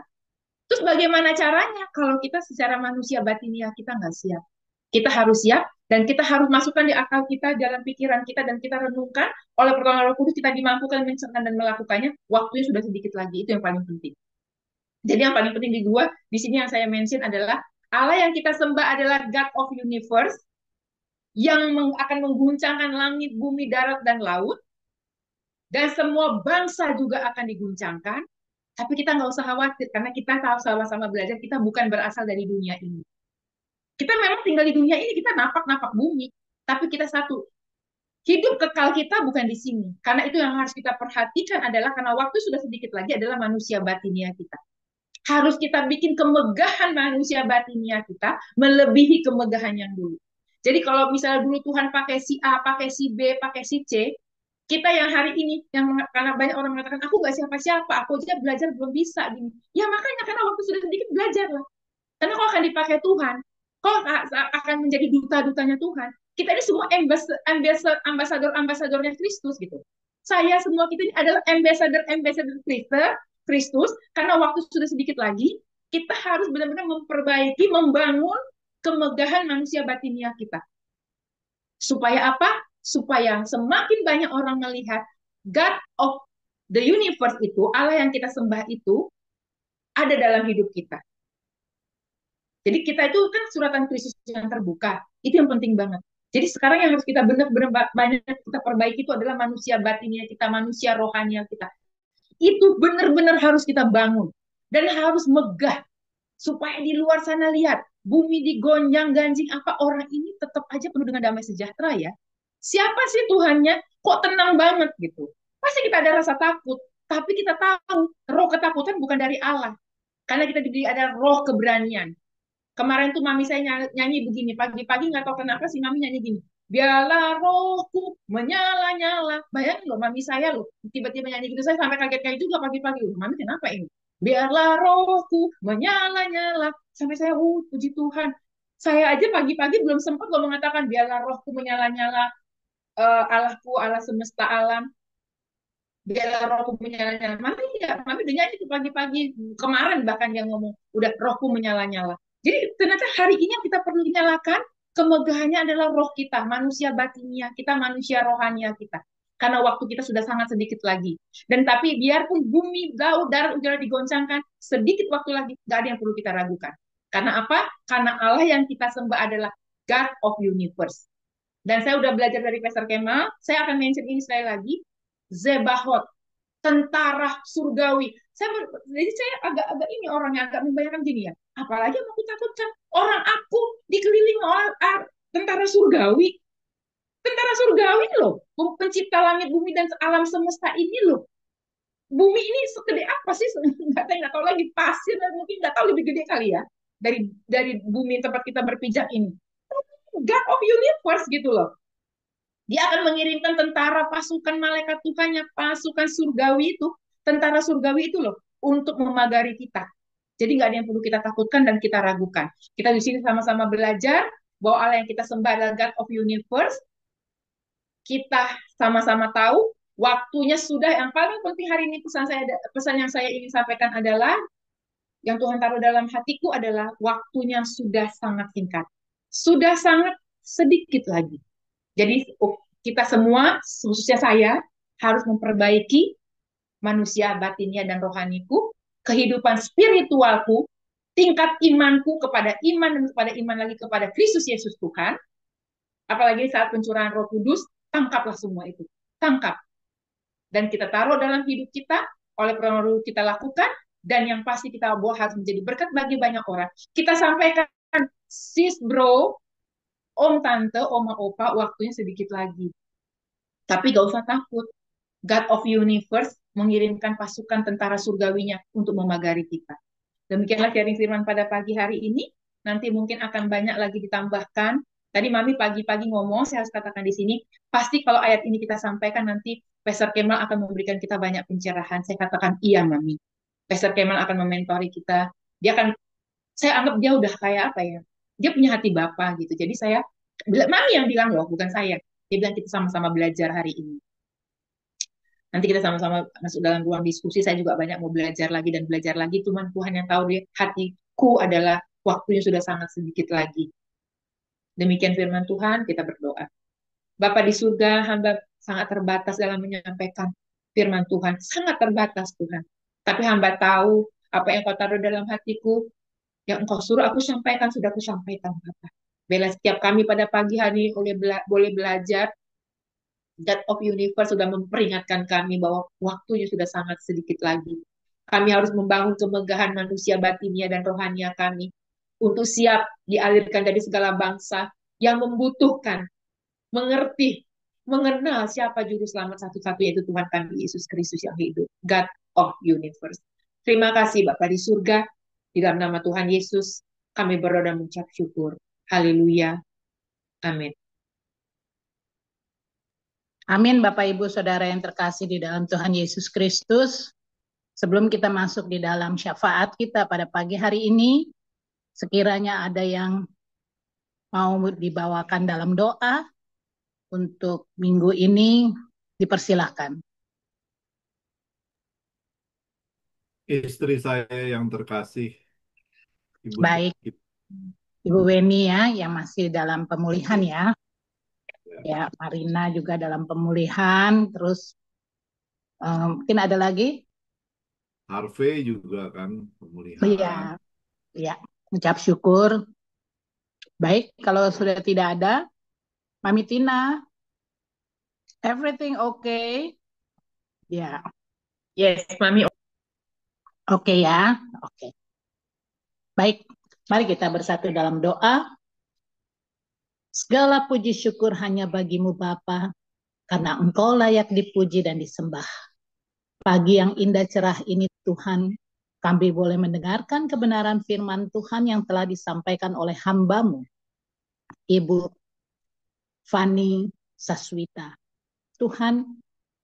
D: Terus bagaimana caranya kalau kita secara manusia batiniah kita nggak siap? Kita harus siap dan kita harus masukkan di akal kita, dalam pikiran kita, dan kita renungkan oleh pertolongan Roh Kudus kita dimampukan mencerna dan melakukannya. Waktunya sudah sedikit lagi, itu yang paling penting. Jadi yang paling penting di sini yang saya mention adalah Allah yang kita sembah adalah God of Universe yang akan mengguncangkan langit, bumi, darat, dan laut, dan semua bangsa juga akan diguncangkan. Tapi kita nggak usah khawatir karena kita tahu sama-sama belajar kita bukan berasal dari dunia ini. Kita memang tinggal di dunia ini, kita napak-napak bumi, tapi kita satu. Hidup kekal kita bukan di sini. Karena itu yang harus kita perhatikan adalah karena waktu sudah sedikit lagi adalah manusia batinia kita. Harus kita bikin kemegahan manusia batinia kita melebihi kemegahan yang dulu. Jadi kalau misalnya dulu Tuhan pakai si A, pakai si B, pakai si C, kita yang hari ini, yang karena banyak orang mengatakan, aku gak siapa-siapa, aku aja belajar belum bisa. Gini. Ya makanya karena waktu sudah sedikit belajar lah. Karena kau akan dipakai Tuhan, kau akan menjadi duta-dutanya Tuhan. Kita ini semua ambasador-ambasadornya Kristus gitu. Saya semua kita ini adalah ambassador-ambassador Kristus, karena waktu sudah sedikit lagi, kita harus benar-benar memperbaiki, membangun kemegahan manusia batinia kita. Supaya apa? Supaya semakin banyak orang melihat God of the universe itu, Allah yang kita sembah itu, ada dalam hidup kita. Jadi kita itu kan suratan Kristus yang terbuka. Itu yang penting banget. Jadi sekarang yang harus kita benar-benar banyak kita perbaiki itu adalah manusia batinnya kita, manusia rohania kita. Itu benar-benar harus kita bangun. Dan harus megah. Supaya di luar sana lihat, bumi digonjang ganjing apa, orang ini tetap aja penuh dengan damai sejahtera ya. Siapa sih Tuhannya? Kok tenang banget gitu. Pasti kita ada rasa takut. Tapi kita tahu, roh ketakutan bukan dari Allah. Karena kita diberi ada roh keberanian. Kemarin tuh mami saya nyanyi begini, pagi-pagi nggak tahu kenapa si mami nyanyi gini. Biarlah rohku menyala-nyala. Bayangin loh, mami saya loh, tiba-tiba nyanyi gitu, saya sampai kaget-kaget juga pagi-pagi. Mami kenapa ini? Biarlah rohku menyala-nyala. Sampai saya, puji Tuhan. Saya aja pagi-pagi belum sempat loh mengatakan, biarlah rohku menyala-nyala, Allahku, Allah semesta alam. Biarlah rohku menyala-nyala. Mami udah nyanyi tuh pagi-pagi. Kemarin bahkan dia ngomong, udah rohku menyala-nyala. Jadi ternyata hari ini yang kita perlu dinyalakan, kemegahannya adalah roh kita, manusia batinia kita, manusia rohania kita. Karena waktu kita sudah sangat sedikit lagi. Dan tapi biarpun bumi, laut, darat, udara digoncangkan, sedikit waktu lagi, gak ada yang perlu kita ragukan. Karena apa? Karena Allah yang kita sembah adalah God of Universe. Dan saya udah belajar dari Pastor Kemal, saya akan mention ini sekali lagi, Zebahot, tentara surgawi. Jadi saya agak-agak ini orangnya agak membayangkan gini ya. Apalagi yang aku takutkan, orang aku dikelilingi oleh tentara surgawi. Tentara surgawi loh, pencipta langit bumi dan alam semesta ini loh. Bumi ini segede apa sih? Nggak tahu lagi, pasir dan mungkin nggak tahu lebih gede kali ya dari bumi tempat kita berpijak ini. God of Universe gitu loh. Dia akan mengirimkan tentara pasukan malaikat Tuhannya, pasukan surgawi itu, tentara surgawi itu loh, untuk memagari kita. Jadi nggak ada yang perlu kita takutkan dan kita ragukan. Kita di sini sama-sama belajar bahwa Allah yang kita sembah adalah God of Universe. Kita sama-sama tahu waktunya sudah. Yang paling penting hari ini pesan yang saya ingin sampaikan adalah yang Tuhan taruh dalam hatiku adalah waktunya sudah sangat singkat. Sudah sangat sedikit lagi. Jadi kita semua, khususnya saya, harus memperbaiki manusia batinnya dan rohaniku, kehidupan spiritualku, tingkat imanku kepada iman dan kepada iman lagi kepada Kristus Yesus Tuhan. Apalagi saat pencurahan Roh Kudus, tangkaplah semua itu. Tangkap. Dan kita taruh dalam hidup kita, oleh pertolongan kita lakukan, dan yang pasti kita bawa harus menjadi berkat bagi banyak orang. Kita sampaikan, sis bro, om tante, oma opa, waktunya sedikit lagi. Tapi gak usah takut. God of Universe mengirimkan pasukan tentara surgawinya untuk memagari kita. Demikianlah sharing firman pada pagi hari ini. Nanti mungkin akan banyak lagi ditambahkan Tadi Mami pagi-pagi ngomong, saya harus katakan di sini, pasti kalau ayat ini kita sampaikan nanti Pastor Kemal akan memberikan kita banyak pencerahan. Saya katakan iya Mami. Pastor Kemal akan mementori kita. Dia akan, saya anggap dia udah kayak apa ya? Dia punya hati Bapa gitu. Jadi saya, Mami yang bilang loh, bukan saya. Dia bilang kita sama-sama belajar hari ini. Nanti kita sama-sama masuk dalam ruang diskusi. Saya juga banyak mau belajar lagi dan belajar lagi. Cuman Tuhan yang tahu dia, hatiku adalah waktunya sudah sangat sedikit lagi. Demikian firman Tuhan, kita berdoa. Bapa di surga, hamba sangat terbatas dalam menyampaikan firman Tuhan. Sangat terbatas Tuhan. Tapi hamba tahu apa yang kau taruh dalam hatiku, yang engkau suruh aku sampaikan, sudah aku sampaikan Bapak. Bela setiap kami pada pagi hari boleh belajar. God of Universe sudah memperingatkan kami bahwa waktunya sudah sangat sedikit lagi. Kami harus membangun kemegahan manusia batinnya dan rohania kami untuk siap dialirkan dari segala bangsa yang membutuhkan, mengerti, mengenal siapa juru selamat satu-satunya, itu Tuhan kami Yesus Kristus yang hidup, God of Universe. Terima kasih Bapak di surga, di dalam nama Tuhan Yesus kami berdoa dan mengucap syukur. Haleluya. Amin.
A: Amin, Bapak Ibu Saudara yang terkasih di dalam Tuhan Yesus Kristus. Sebelum kita masuk di dalam syafaat kita pada pagi hari ini, sekiranya ada yang mau dibawakan dalam doa untuk minggu ini, dipersilahkan.
E: Istri saya yang terkasih, Ibu
A: Baik, Ibu Weni ya, yang masih dalam pemulihan ya. Ya, Marina juga dalam pemulihan. Terus mungkin ada lagi?
E: Harvey juga kan pemulihan.
A: Iya, ya, ucap syukur. Baik, kalau sudah tidak ada, Mami Tina, everything okay? Ya,
D: Yes, Mami.
A: oke ya, oke. Baik, mari kita bersatu dalam doa. Segala puji syukur hanya bagimu Bapa, karena Engkau layak dipuji dan disembah. Pagi yang indah cerah ini Tuhan, kami boleh mendengarkan kebenaran firman Tuhan yang telah disampaikan oleh hamba-Mu, Ibu Fani Saswita. Tuhan,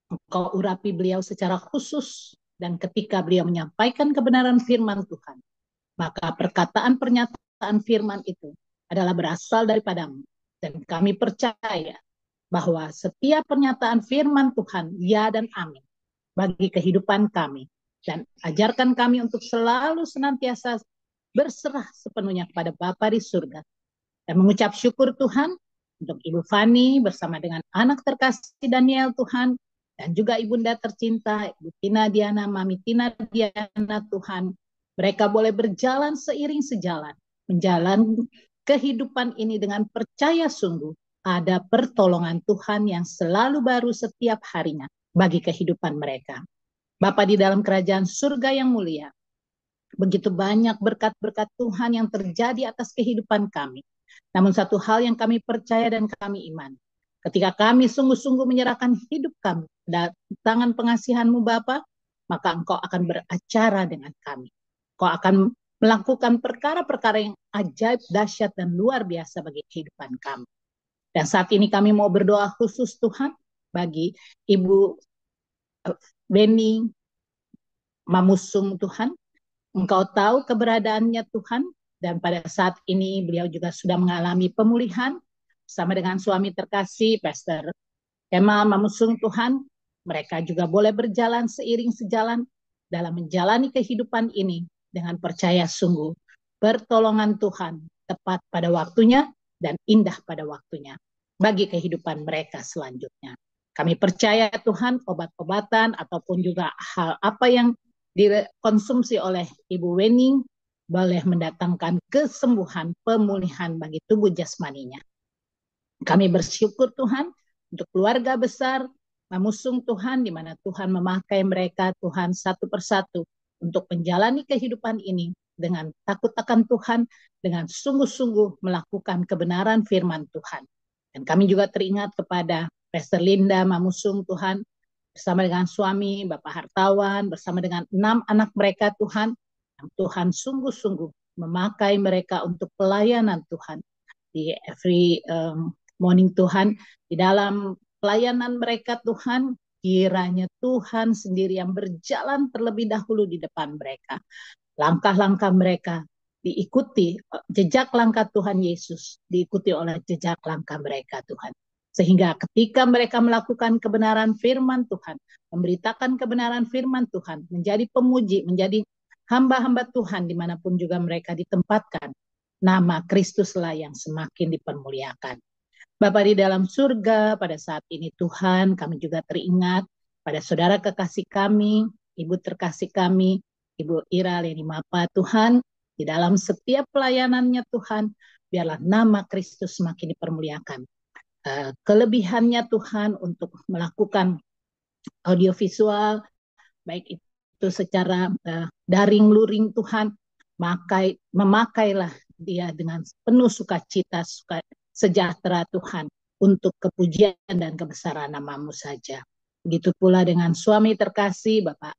A: Engkau urapi beliau secara khusus, dan ketika beliau menyampaikan kebenaran firman Tuhan, maka perkataan pernyataan firman itu adalah berasal daripadamu. Dan kami percaya bahwa setiap pernyataan firman Tuhan, ya dan amin, bagi kehidupan kami. Dan ajarkan kami untuk selalu senantiasa berserah sepenuhnya kepada Bapa di surga. Dan mengucap syukur Tuhan untuk Ibu Fani bersama dengan anak terkasih Daniel Tuhan, dan juga Ibunda tercinta, Ibu Tina Diana, Mami Tina Diana Tuhan. Mereka boleh berjalan seiring sejalan, menjalani kehidupan ini dengan percaya sungguh ada pertolongan Tuhan yang selalu baru setiap harinya bagi kehidupan mereka. Bapa di dalam kerajaan surga yang mulia, begitu banyak berkat-berkat Tuhan yang terjadi atas kehidupan kami. Namun satu hal yang kami percaya dan kami iman, ketika kami sungguh-sungguh menyerahkan hidup kami ke tangan pengasihan-Mu Bapa, maka Engkau akan beracara dengan kami. Engkau akan melakukan perkara-perkara yang ajaib, dahsyat, dan luar biasa bagi kehidupan kami. Dan saat ini kami mau berdoa khusus Tuhan bagi Ibu Beni Mamusung Tuhan. Engkau tahu keberadaannya Tuhan, dan pada saat ini beliau juga sudah mengalami pemulihan bersama dengan suami terkasih Pastor Kemal Mamusung Tuhan. Mereka juga boleh berjalan seiring sejalan dalam menjalani kehidupan ini dengan percaya sungguh pertolongan Tuhan tepat pada waktunya dan indah pada waktunya bagi kehidupan mereka selanjutnya. Kami percaya Tuhan, obat-obatan ataupun juga hal apa yang dikonsumsi oleh Ibu Weni boleh mendatangkan kesembuhan, pemulihan bagi tubuh jasmaninya. Kami bersyukur Tuhan untuk keluarga besar Mamusung Tuhan, di mana Tuhan memakai mereka Tuhan satu persatu untuk menjalani kehidupan ini dengan takut akan Tuhan, dengan sungguh-sungguh melakukan kebenaran firman Tuhan. Dan kami juga teringat kepada Pastor Linda Mamusung Tuhan, bersama dengan suami Bapak Hartawan, bersama dengan 6 anak mereka Tuhan, yang Tuhan sungguh-sungguh memakai mereka untuk pelayanan Tuhan, di every morning Tuhan, di dalam pelayanan mereka Tuhan, kiranya Tuhan sendiri yang berjalan terlebih dahulu di depan mereka. Langkah-langkah mereka diikuti, jejak langkah Tuhan Yesus diikuti oleh jejak langkah mereka Tuhan. Sehingga ketika mereka melakukan kebenaran firman Tuhan, memberitakan kebenaran firman Tuhan, menjadi pemuji, menjadi hamba-hamba Tuhan dimanapun juga mereka ditempatkan, nama Kristuslah yang semakin dipermuliakan. Bapa di dalam surga, pada saat ini Tuhan, kami juga teringat pada saudara kekasih kami, ibu terkasih kami, Ibu Ira Leni Mapa Tuhan, di dalam setiap pelayanannya Tuhan, biarlah nama Kristus semakin dipermuliakan. Kelebihannya Tuhan untuk melakukan audiovisual, baik itu secara daring luring Tuhan, memakailah dia dengan penuh sukacita, sejahtera Tuhan, untuk kepujian dan kebesaran nama-Mu saja. Begitu pula dengan suami terkasih Bapak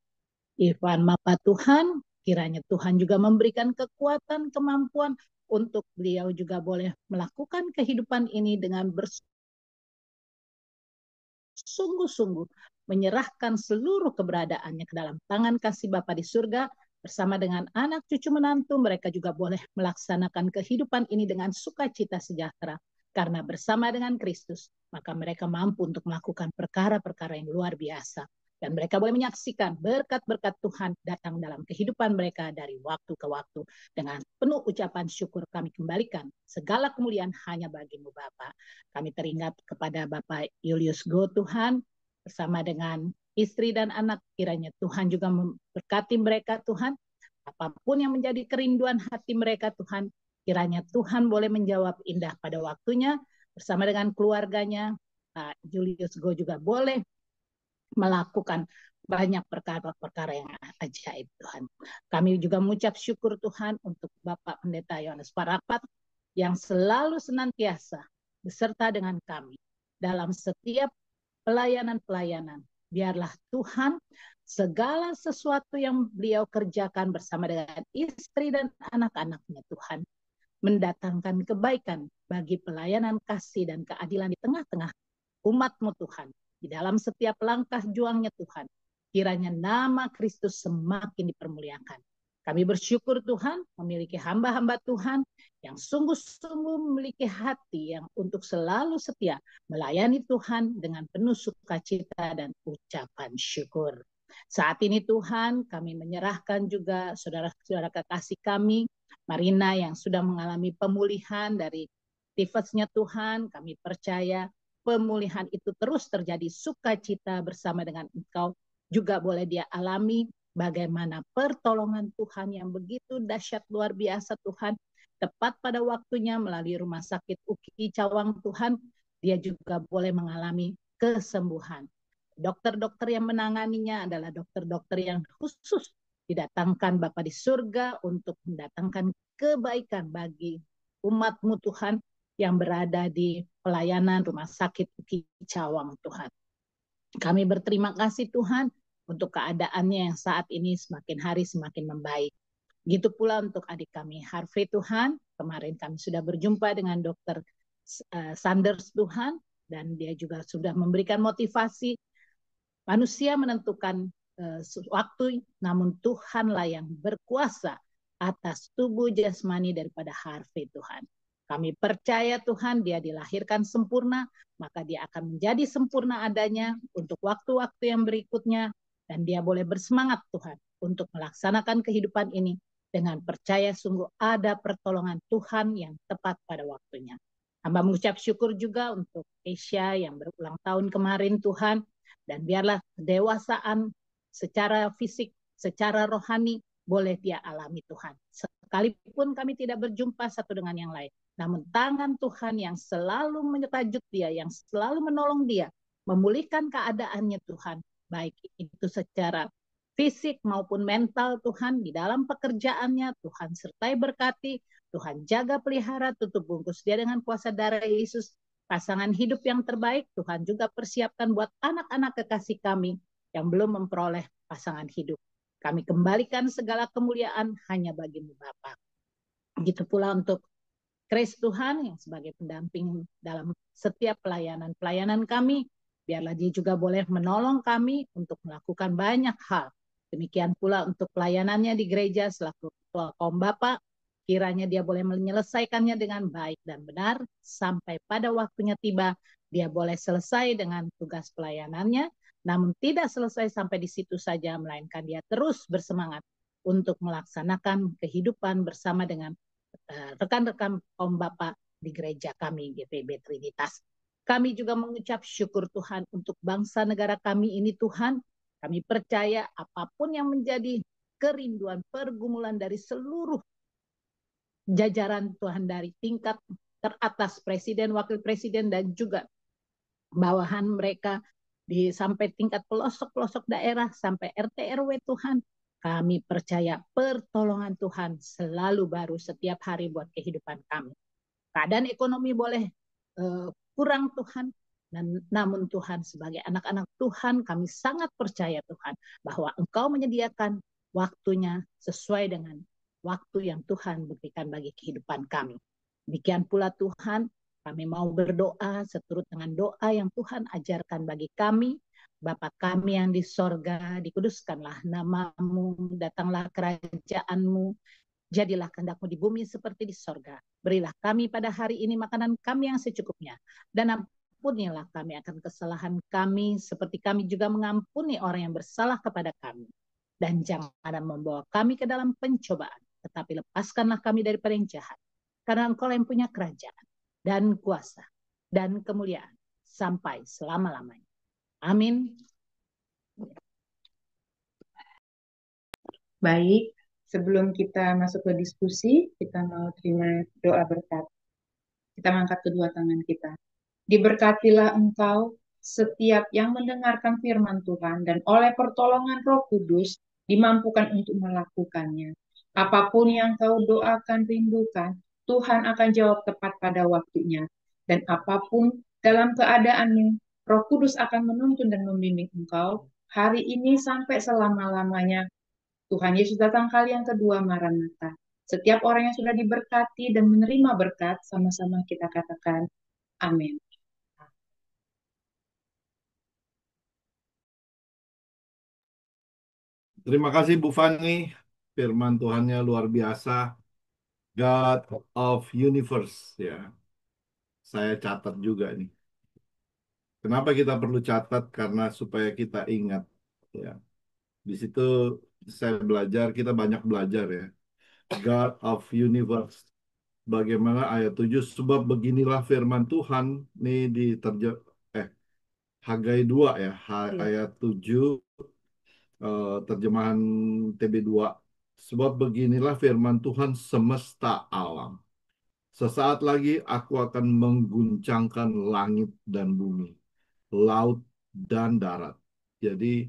A: Irfan Mapa Tuhan, kiranya Tuhan juga memberikan kekuatan, kemampuan untuk beliau juga boleh melakukan kehidupan ini dengan bersungguh-sungguh, menyerahkan seluruh keberadaannya ke dalam tangan kasih Bapa di surga, bersama dengan anak cucu menantu, mereka juga boleh melaksanakan kehidupan ini dengan sukacita sejahtera. Karena bersama dengan Kristus, maka mereka mampu untuk melakukan perkara-perkara yang luar biasa. Dan mereka boleh menyaksikan berkat-berkat Tuhan datang dalam kehidupan mereka dari waktu ke waktu. Dengan penuh ucapan syukur kami kembalikan segala kemuliaan hanya bagi-Mu Bapa. Kami teringat kepada Bapak Julius Go Tuhan, bersama dengan istri dan anak, kiranya Tuhan juga memberkati mereka Tuhan. Apapun yang menjadi kerinduan hati mereka Tuhan, kiranya Tuhan boleh menjawab indah pada waktunya, bersama dengan keluarganya. Pak Julius Go juga boleh melakukan banyak perkara-perkara yang ajaib Tuhan. Kami juga mengucap syukur Tuhan untuk Bapak Pendeta Yohanes Parapat yang selalu senantiasa beserta dengan kami dalam setiap pelayanan-pelayanan. Biarlah Tuhan segala sesuatu yang beliau kerjakan bersama dengan istri dan anak-anaknya Tuhan, mendatangkan kebaikan bagi pelayanan kasih dan keadilan di tengah-tengah umat-Mu Tuhan. Di dalam setiap langkah juangnya Tuhan, kiranya nama Kristus semakin dipermuliakan. Kami bersyukur Tuhan memiliki hamba-hamba Tuhan yang sungguh-sungguh memiliki hati yang untuk selalu setia melayani Tuhan dengan penuh sukacita dan ucapan syukur. Saat ini Tuhan, kami menyerahkan juga saudara-saudara kekasih kami, Marina yang sudah mengalami pemulihan dari tifusnya Tuhan. Kami percaya pemulihan itu terus terjadi, sukacita bersama dengan Engkau juga boleh dia alami. Bagaimana pertolongan Tuhan yang begitu dahsyat luar biasa Tuhan, tepat pada waktunya melalui rumah sakit UKI Cawang Tuhan, dia juga boleh mengalami kesembuhan. Dokter-dokter yang menanganinya adalah dokter-dokter yang khusus didatangkan Bapa di surga untuk mendatangkan kebaikan bagi umat-Mu Tuhan yang berada di pelayanan rumah sakit UKI Cawang Tuhan. Kami berterima kasih Tuhan untuk keadaannya yang saat ini semakin hari semakin membaik. Gitu pula untuk adik kami Harvey Tuhan, kemarin kami sudah berjumpa dengan dokter Sanders Tuhan, dan dia juga sudah memberikan motivasi. Manusia menentukan waktu, namun Tuhanlah yang berkuasa atas tubuh jasmani daripada Harvey Tuhan. Kami percaya Tuhan, dia dilahirkan sempurna, maka dia akan menjadi sempurna adanya untuk waktu-waktu yang berikutnya, dan dia boleh bersemangat Tuhan untuk melaksanakan kehidupan ini dengan percaya sungguh ada pertolongan Tuhan yang tepat pada waktunya. Hamba mengucap syukur juga untuk Asia yang berulang tahun kemarin Tuhan, dan biarlah kedewasaan secara fisik, secara rohani boleh dia alami Tuhan. Sekalipun kami tidak berjumpa satu dengan yang lain, namun tangan Tuhan yang selalu menyertajut dia, yang selalu menolong dia, memulihkan keadaannya Tuhan, baik itu secara fisik maupun mental Tuhan, di dalam pekerjaannya Tuhan sertai berkati, Tuhan jaga pelihara, tutup bungkus dia dengan kuasa darah Yesus. Pasangan hidup yang terbaik Tuhan juga persiapkan buat anak-anak kekasih kami yang belum memperoleh pasangan hidup. Kami kembalikan segala kemuliaan hanya bagi-Mu Bapa. Begitu pula untuk Grace Tuhan yang sebagai pendamping dalam setiap pelayanan kami, biarlah dia juga boleh menolong kami untuk melakukan banyak hal. Demikian pula untuk pelayanannya di gereja selaku ketua kaum Bapak, kiranya dia boleh menyelesaikannya dengan baik dan benar, sampai pada waktunya tiba, dia boleh selesai dengan tugas pelayanannya, namun tidak selesai sampai di situ saja, melainkan dia terus bersemangat untuk melaksanakan kehidupan bersama dengan rekan-rekan kaum Bapak di gereja kami, GPB Trinitas. Kami juga mengucap syukur Tuhan untuk bangsa negara kami ini Tuhan. Kami percaya apapun yang menjadi kerinduan, pergumulan dari seluruh jajaran Tuhan, dari tingkat teratas presiden, wakil presiden, dan juga bawahan mereka sampai tingkat pelosok-pelosok daerah, sampai RT RW Tuhan. Kami percaya pertolongan Tuhan selalu baru setiap hari buat kehidupan kami. Keadaan ekonomi boleh kurang Tuhan, namun Tuhan sebagai anak-anak Tuhan kami sangat percaya Tuhan bahwa Engkau menyediakan waktunya sesuai dengan waktu yang Tuhan berikan bagi kehidupan kami. Demikian pula Tuhan, kami mau berdoa seturut dengan doa yang Tuhan ajarkan bagi kami. Bapa kami yang di sorga, dikuduskanlah namamu, datanglah kerajaanmu, jadilah kehendak-Mu di bumi seperti di sorga. Berilah kami pada hari ini makanan kami yang secukupnya, dan ampunilah kami akan kesalahan kami, seperti kami juga mengampuni orang yang bersalah kepada kami. Dan jangan membawa kami ke dalam pencobaan, tetapi lepaskanlah kami daripada yang jahat. Karena Engkau yang punya kerajaan, dan kuasa, dan kemuliaan, sampai selama-lamanya. Amin.
D: Baik, sebelum kita masuk ke diskusi, kita mau terima doa berkat. Kita mengangkat kedua tangan kita. Diberkatilah engkau setiap yang mendengarkan firman Tuhan dan oleh pertolongan Roh Kudus dimampukan untuk melakukannya. Apapun yang kau doakan, rindukan, Tuhan akan jawab tepat pada waktunya. Dan apapun dalam keadaanmu, Roh Kudus akan menuntun dan membimbing engkau hari ini sampai selama-lamanya. Tuhan Yesus datang kali yang kedua, Maranatha. Setiap orang yang sudah diberkati dan menerima berkat, sama-sama kita katakan, amin.
E: Terima kasih Bu Fani. Firman Tuhannya luar biasa. God of Universe, ya. Saya catat juga nih. Kenapa kita perlu catat? Karena supaya kita ingat, ya. Di situ saya belajar, kita banyak belajar ya. God of Universe. Bagaimana ayat 7, sebab beginilah firman Tuhan, nih di Hagai 2 ya, ayat 7, terjemahan TB2. Sebab beginilah firman Tuhan semesta alam. Sesaat lagi aku akan mengguncangkan langit dan bumi, laut dan darat. Jadi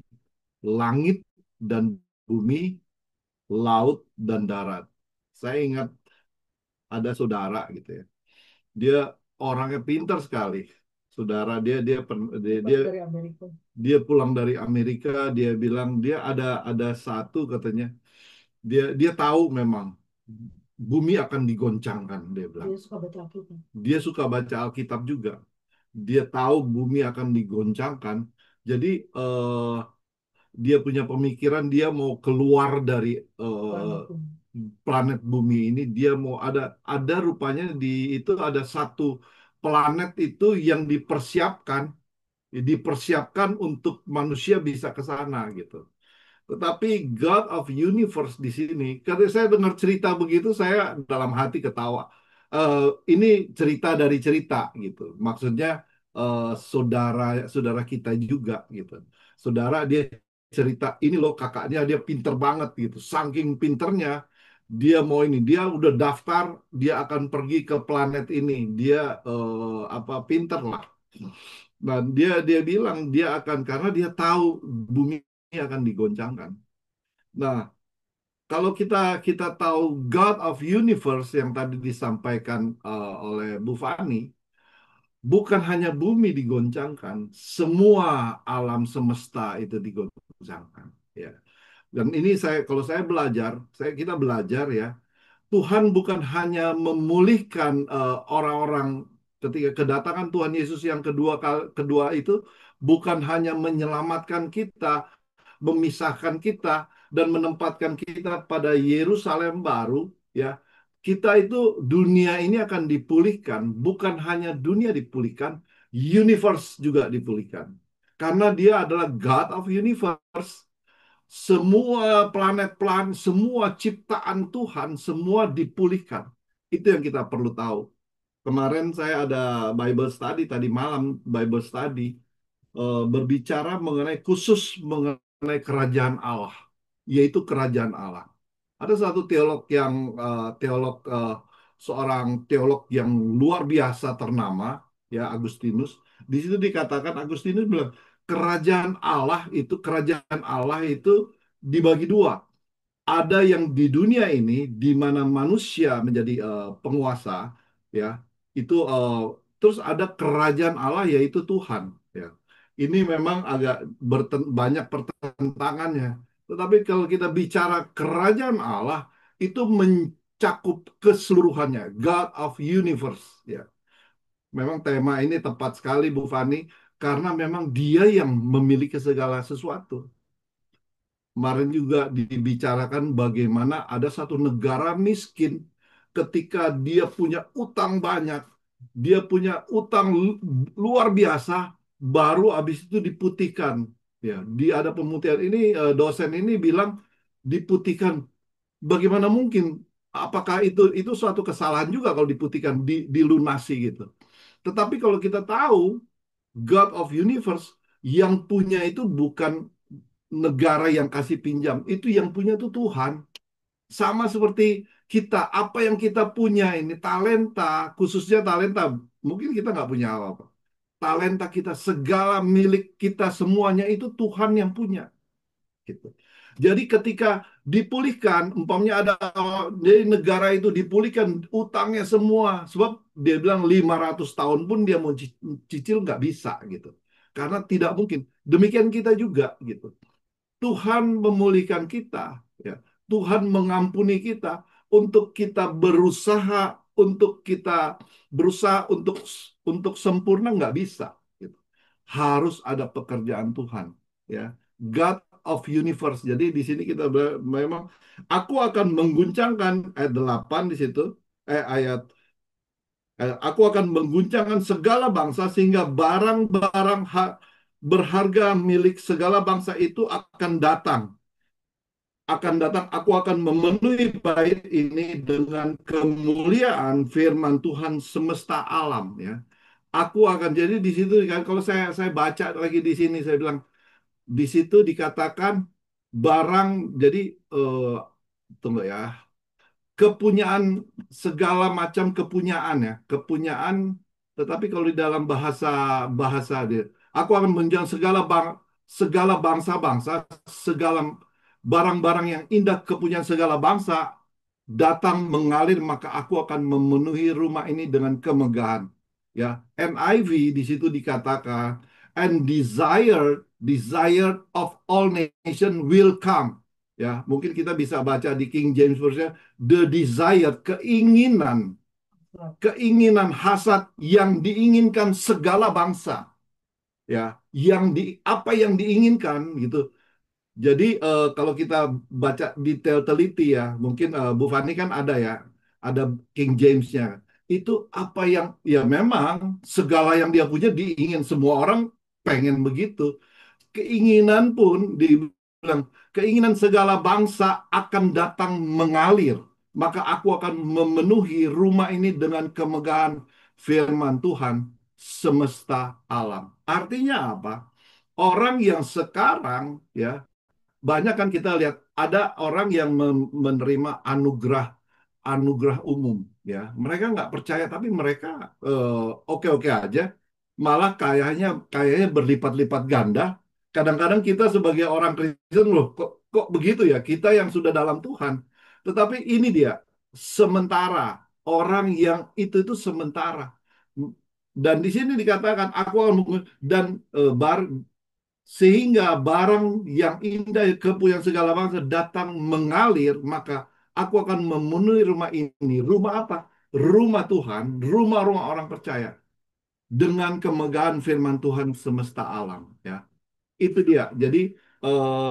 E: langit dan bumi, laut dan darat. Saya ingat ada saudara gitu ya. Dia orangnya pintar sekali. Saudara dia pulang dari Amerika, dia bilang dia ada satu katanya. Dia tahu memang bumi akan digoncangkan, dia bilang. Dia suka baca Alkitab juga. Dia tahu bumi akan digoncangkan. Jadi dia punya pemikiran dia mau keluar dari planet bumi ini. Dia mau ada rupanya itu ada satu planet itu yang dipersiapkan untuk manusia bisa ke sana gitu. Tetapi God of Universe di sini, karena saya dengar cerita begitu, saya dalam hati ketawa. Ini cerita dari cerita gitu. Maksudnya saudara saudara kita juga gitu. Saudara dia cerita ini loh kakaknya dia pinter banget gitu. Saking pinternya dia mau ini, dia udah daftar, dia akan pergi ke planet ini. Dia pinter lah. Nah, dia bilang dia akan karena dia tahu bumi akan digoncangkan. Nah, kalau kita tahu God of Universe yang tadi disampaikan oleh Bu Fani, bukan hanya bumi digoncangkan, semua alam semesta itu digoncangkan. Ya. Dan ini kalau saya belajar, kita belajar ya, Tuhan bukan hanya memulihkan orang-orang ketika kedatangan Tuhan Yesus yang kedua itu bukan hanya menyelamatkan kita, memisahkan kita dan menempatkan kita pada Yerusalem baru, ya. Kita itu dunia ini akan dipulihkan, bukan hanya dunia dipulihkan, universe juga dipulihkan. Karena dia adalah God of universe. Semua planet-planet, semua ciptaan Tuhan, semua dipulihkan. Itu yang kita perlu tahu. Kemarin saya ada Bible study, tadi malam Bible study, berbicara mengenai khusus mengenai kerajaan Allah, yaitu kerajaan Allah. Ada satu teolog yang seorang teolog yang luar biasa ternama, ya, Agustinus. Di situ dikatakan Agustinus bilang kerajaan Allah itu dibagi dua. Ada yang di dunia ini di mana manusia menjadi penguasa, ya, itu terus ada kerajaan Allah yaitu Tuhan, ya. Ini memang agak banyak pertentangannya. Tetapi kalau kita bicara kerajaan Allah itu mencakup keseluruhannya, God of Universe, ya. Memang tema ini tepat sekali Bu Fani karena memang Dia yang memiliki segala sesuatu. Kemarin juga dibicarakan bagaimana ada satu negara miskin ketika dia punya utang banyak, dia punya utang luar biasa, baru habis itu diputihkan. Ya, ada pemutihan ini dosen ini bilang diputihkan. Bagaimana mungkin? Apakah itu suatu kesalahan juga kalau diputihkan, dilunasi gitu. Tetapi kalau kita tahu God of Universe yang punya itu bukan negara yang kasih pinjam, itu yang punya itu Tuhan. Sama seperti kita, apa yang kita punya ini, talenta, khususnya talenta, mungkin kita nggak punya apa-apa. Talenta kita, segala milik kita, semuanya itu Tuhan yang punya. Gitu. Jadi ketika dipulihkan, umpamanya ada dari negara itu dipulihkan utangnya semua, sebab dia bilang 500 tahun pun dia mau cicil nggak bisa gitu. Karena tidak mungkin. Demikian kita juga gitu. Tuhan memulihkan kita, ya. Tuhan mengampuni kita untuk kita berusaha untuk sempurna nggak bisa, gitu. Harus ada pekerjaan Tuhan, ya. God of universe. Jadi di sini kita memang aku akan mengguncangkan ayat 8 di situ, ayat aku akan mengguncangkan segala bangsa sehingga barang-barang berharga milik segala bangsa itu akan datang, aku akan memenuhi bait ini dengan kemuliaan firman Tuhan semesta alam, ya. Aku akan, jadi di situ kan kalau saya baca lagi di sini saya bilang di situ dikatakan barang, jadi eh, tunggu ya, kepunyaan, segala macam kepunyaan, ya, kepunyaan. Tetapi kalau di dalam bahasa bahasa dia, aku akan menjang segala bangsa-bangsa, segala barang-barang yang indah kepunyaan segala bangsa datang mengalir, maka aku akan memenuhi rumah ini dengan kemegahan, ya. NIV di situ dikatakan and desire of all nation will come, ya. Mungkin kita bisa baca di King James Version the desire, keinginan hasad yang diinginkan segala bangsa, ya, apa yang diinginkan gitu. Jadi kalau kita baca detail teliti, ya, mungkin Bu Fani kan ada King James-nya. Itu apa yang, ya, memang segala yang dia punya diingin, semua orang pengen begitu. Keinginan pun dibilang, keinginan segala bangsa akan datang mengalir. Maka aku akan memenuhi rumah ini dengan kemegahan firman Tuhan semesta alam. Artinya apa? Orang yang sekarang, ya, banyak kan kita lihat ada orang yang menerima anugerah umum, ya. Mereka nggak percaya tapi mereka oke-oke aja, malah kayaknya berlipat-lipat ganda. Kadang-kadang kita sebagai orang Kristen, loh, kok begitu ya, kita yang sudah dalam Tuhan. Tetapi ini dia sementara, orang yang itu sementara. Dan di sini dikatakan aku akan dan sehingga barang yang indah kepunyaan segala bangsa datang mengalir, maka Aku akan memenuhi rumah ini. Rumah apa? Rumah Tuhan, rumah-rumah orang percaya dengan kemegahan firman Tuhan semesta alam. Ya, itu dia. Jadi eh,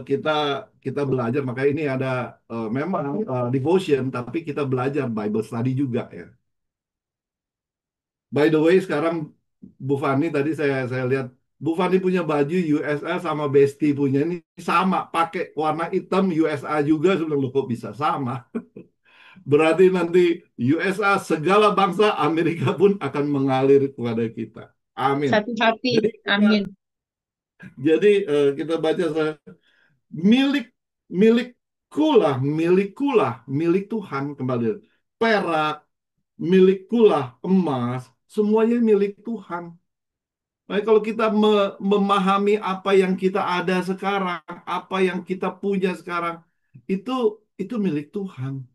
E: kita kita belajar. Makanya ini ada memang devotion, tapi kita belajar Bible study juga ya. By the way, sekarang Bu Fani tadi saya lihat Bu Fani punya baju USA sama Besti punya ini sama, pakai warna hitam USA juga. Sebelum lu kok bisa sama? Berarti nanti USA segala bangsa Amerika pun akan mengalir kepada kita. Amin.
D: Satu hati.
E: Jadi kita
D: Amin.
E: kita baca milik milikkulah milik Tuhan kembali. Perak milikkulah, emas semuanya milik Tuhan. Nah, kalau kita memahami apa yang kita ada sekarang, apa yang kita punya sekarang, itu itu milik Tuhan.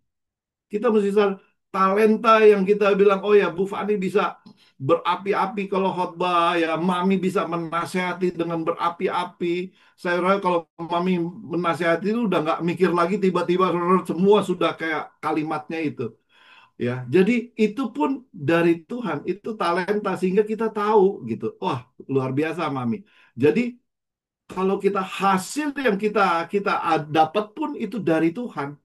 E: Kita mesti sadar talenta yang kita bilang, oh ya Bu Fani bisa berapi-api kalau khotbah, ya Mami bisa menasehati dengan berapi-api. Saya rasa kalau Mami menasehati itu udah nggak mikir lagi, tiba-tiba semua sudah kayak kalimatnya itu. Ya, jadi itu pun dari Tuhan, itu talenta sehingga kita tahu gitu. Wah, luar biasa Mami. Jadi kalau kita hasil yang kita kita dapat pun itu dari Tuhan.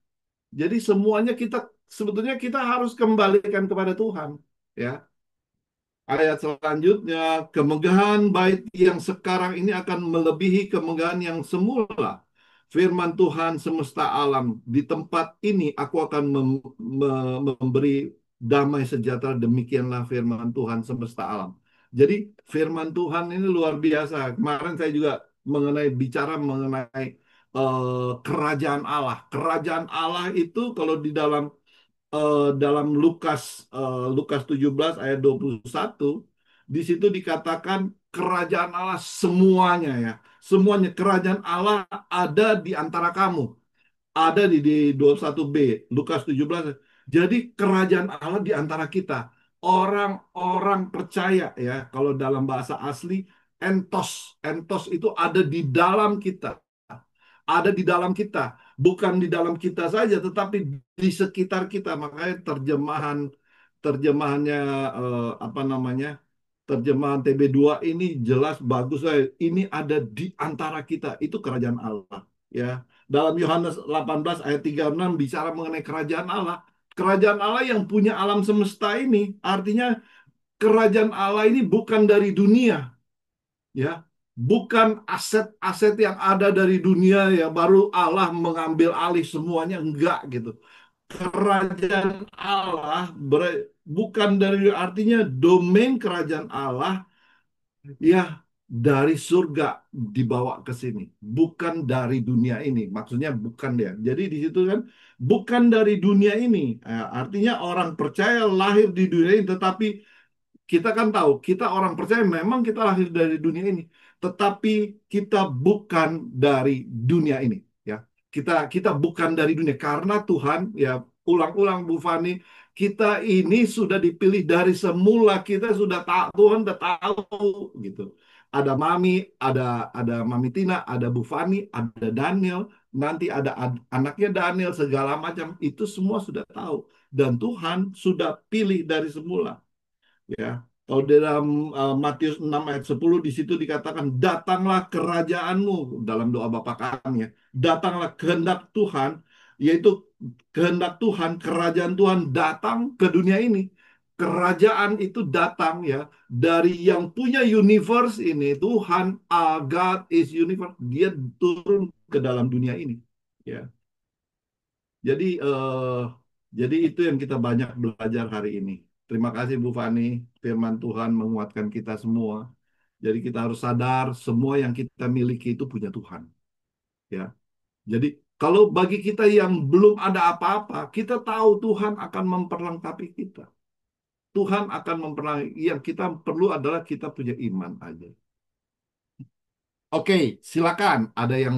E: Jadi semuanya kita sebetulnya kita harus kembalikan kepada Tuhan, ya. Ayat selanjutnya, kemegahan bait yang sekarang ini akan melebihi kemegahan yang semula. Firman Tuhan semesta alam, di tempat ini aku akan memberi damai sejahtera, demikianlah firman Tuhan semesta alam. Jadi firman Tuhan ini luar biasa. Kemarin saya juga bicara mengenai kerajaan Allah. Kerajaan Allah itu kalau di dalam Lukas 17 ayat 21 di situ dikatakan kerajaan Allah semuanya ya. Semuanya kerajaan Allah ada di antara kamu. Ada di 21b Lukas 17. Jadi kerajaan Allah di antara kita. Orang-orang percaya ya, kalau dalam bahasa asli entos. Entos itu ada di dalam kita, ada di dalam kita, bukan di dalam kita saja, tetapi di sekitar kita. Makanya terjemahannya apa namanya? Terjemahan TB2 ini jelas bagus. Ini ada di antara kita, itu kerajaan Allah. Ya, dalam Yohanes 18 ayat 36 bicara mengenai kerajaan Allah. Kerajaan Allah yang punya alam semesta ini, artinya kerajaan Allah ini bukan dari dunia, ya, bukan aset-aset yang ada dari dunia ya baru Allah mengambil alih semuanya, enggak gitu. Kerajaan Allah bukan dari, artinya domain kerajaan Allah ya dari surga dibawa ke sini, bukan dari dunia ini. Maksudnya bukan dia. Jadi di situ kan bukan dari dunia ini. Artinya orang percaya lahir di dunia ini, tetapi kita kan tahu, kita orang percaya memang kita lahir dari dunia ini, tetapi kita bukan dari dunia ini, ya. Kita bukan dari dunia karena Tuhan, ya, ulang-ulang Bu Fani, kita ini sudah dipilih dari semula, kita sudah tahu, Tuhan sudah tahu gitu. Ada Mami, ada ada Mami Tina, ada Bu Fani, ada Daniel, nanti ada anaknya Daniel, segala macam itu semua sudah tahu dan Tuhan sudah pilih dari semula. Ya, kalau dalam Matius 6 ayat 10 di situ dikatakan datanglah kerajaanmu dalam doa Bapa kami ya. Datanglah kehendak Tuhan, yaitu kehendak Tuhan, kerajaan Tuhan datang ke dunia ini. Kerajaan itu datang ya dari yang punya universe ini. Tuhan, God is universe. Dia turun ke dalam dunia ini. Ya. Jadi itu yang kita banyak belajar hari ini. Terima kasih Bu Fani, firman Tuhan menguatkan kita semua. Jadi kita harus sadar semua yang kita miliki itu punya Tuhan, ya. Jadi kalau bagi kita yang belum ada apa-apa, kita tahu Tuhan akan memperlengkapi kita. Tuhan akan memperlengkapi. Yang kita perlu adalah kita punya iman aja. Oke, silakan. Ada yang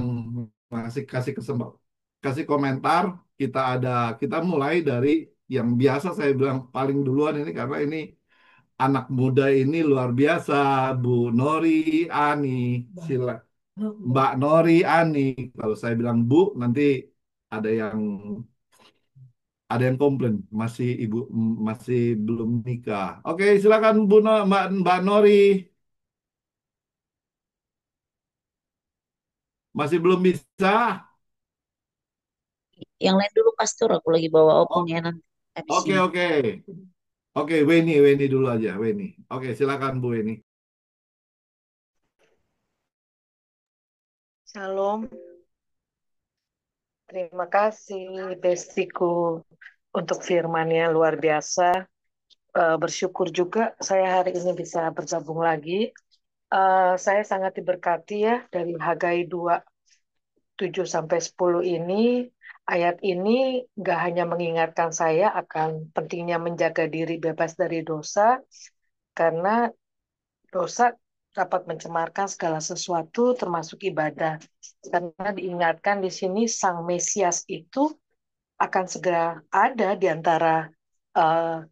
E: masih kasih kesempatan, kasih komentar. Kita mulai dari yang biasa saya bilang paling duluan ini karena ini anak muda ini luar biasa, Bu Nori Ani. Sila, Mbak Nori Ani. Kalau saya bilang Bu, nanti ada yang Ada yang komplain, masih ibu masih belum nikah. Oke, silakan Mbak Nori. Masih belum bisa?
F: Yang lain dulu pastor, aku lagi bawa open
E: O-
F: ya nanti habis
E: Oke,
F: ini.
E: oke. Oke, Weni dulu aja, Weni. Oke, silakan Bu Weni.
G: Shalom, terima kasih Bestiku untuk firman-Nya luar biasa. Bersyukur juga saya hari ini bisa bergabung lagi. Saya sangat diberkati ya dari Hagai 2:7-10 ini. Ayat ini nggak hanya mengingatkan saya akan pentingnya menjaga diri bebas dari dosa, karena dosa dapat mencemarkan segala sesuatu termasuk ibadah. Karena diingatkan di sini Sang Mesias itu akan segera ada di antara uh,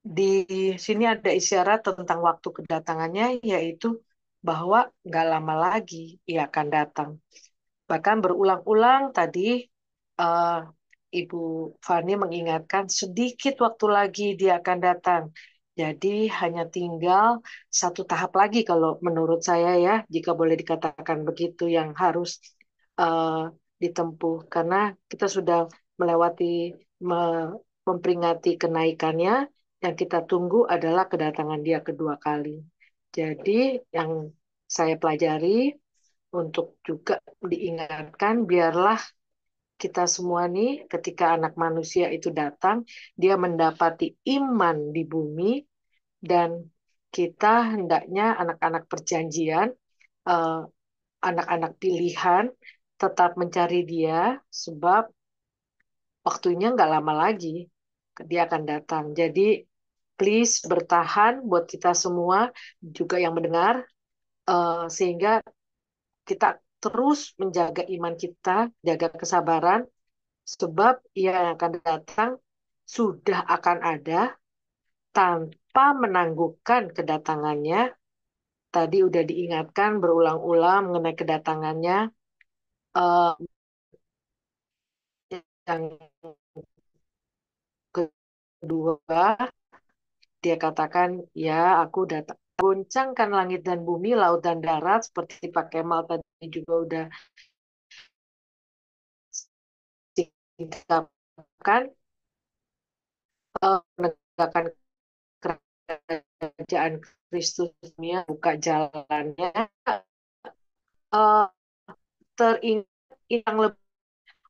G: di sini ada isyarat tentang waktu kedatangannya, yaitu bahwa nggak lama lagi ia akan datang. Bahkan berulang-ulang tadi uh, Ibu Fani mengingatkan sedikit waktu lagi dia akan datang. Jadi hanya tinggal satu tahap lagi kalau menurut saya ya, jika boleh dikatakan begitu yang harus uh, ditempuh. Karena kita sudah melewati memperingati kenaikannya, yang kita tunggu adalah kedatangan dia kedua kali. Jadi yang saya pelajari untuk juga diingatkan, biarlah kita semua nih ketika anak manusia itu datang, dia mendapati iman di bumi, dan kita hendaknya anak-anak perjanjian, eh, anak-anak pilihan, tetap mencari dia, sebab waktunya nggak lama lagi dia akan datang. Jadi please bertahan buat kita semua juga yang mendengar, sehingga kita terus menjaga iman kita, jaga kesabaran, sebab ia yang akan datang sudah akan ada tanpa menangguhkan kedatangannya. Tadi udah diingatkan berulang-ulang mengenai kedatangannya. Eh, yang kedua, dia katakan, ya aku datang. Goncangkan langit dan bumi, laut dan darat, seperti Pak Kemal tadi juga udah singkapkan, menegakkan kerajaan Kristus dunia, buka jalannya, uh, teringat yang lebih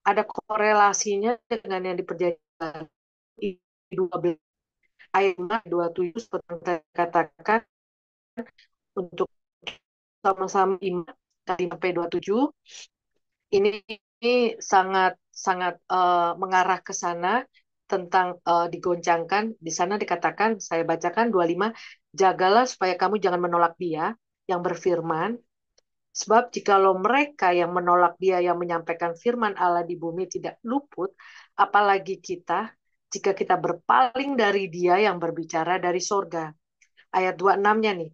G: ada korelasinya dengan yang diperjanjikan 12 ayat 27 seperti yang saya katakan, untuk sama-sama iman 5-27 ini sangat sangat mengarah ke sana tentang digoncangkan. Di sana dikatakan, saya bacakan 25, jagalah supaya kamu jangan menolak dia yang berfirman, sebab jikalau mereka yang menolak dia yang menyampaikan firman Allah di bumi tidak luput, apalagi kita, jika kita berpaling dari dia yang berbicara dari sorga. Ayat 26-nya nih.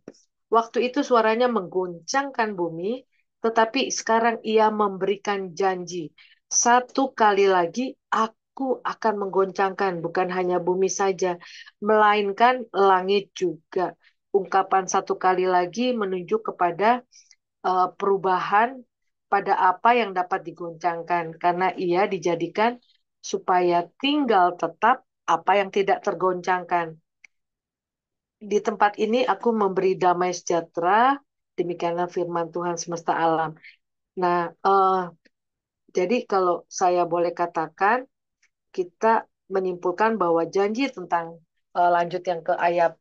G: Waktu itu suaranya menggoncangkan bumi, tetapi sekarang ia memberikan janji. Satu kali lagi aku akan menggoncangkan, bukan hanya bumi saja, melainkan langit juga. Ungkapan satu kali lagi menunjuk kepada perubahan pada apa yang dapat digoncangkan, karena ia dijadikan supaya tinggal tetap apa yang tidak tergoncangkan. Di tempat ini aku memberi damai sejahtera, demikianlah firman Tuhan semesta alam. Nah, jadi kalau saya boleh katakan, kita menyimpulkan bahwa janji tentang lanjut yang ke ayat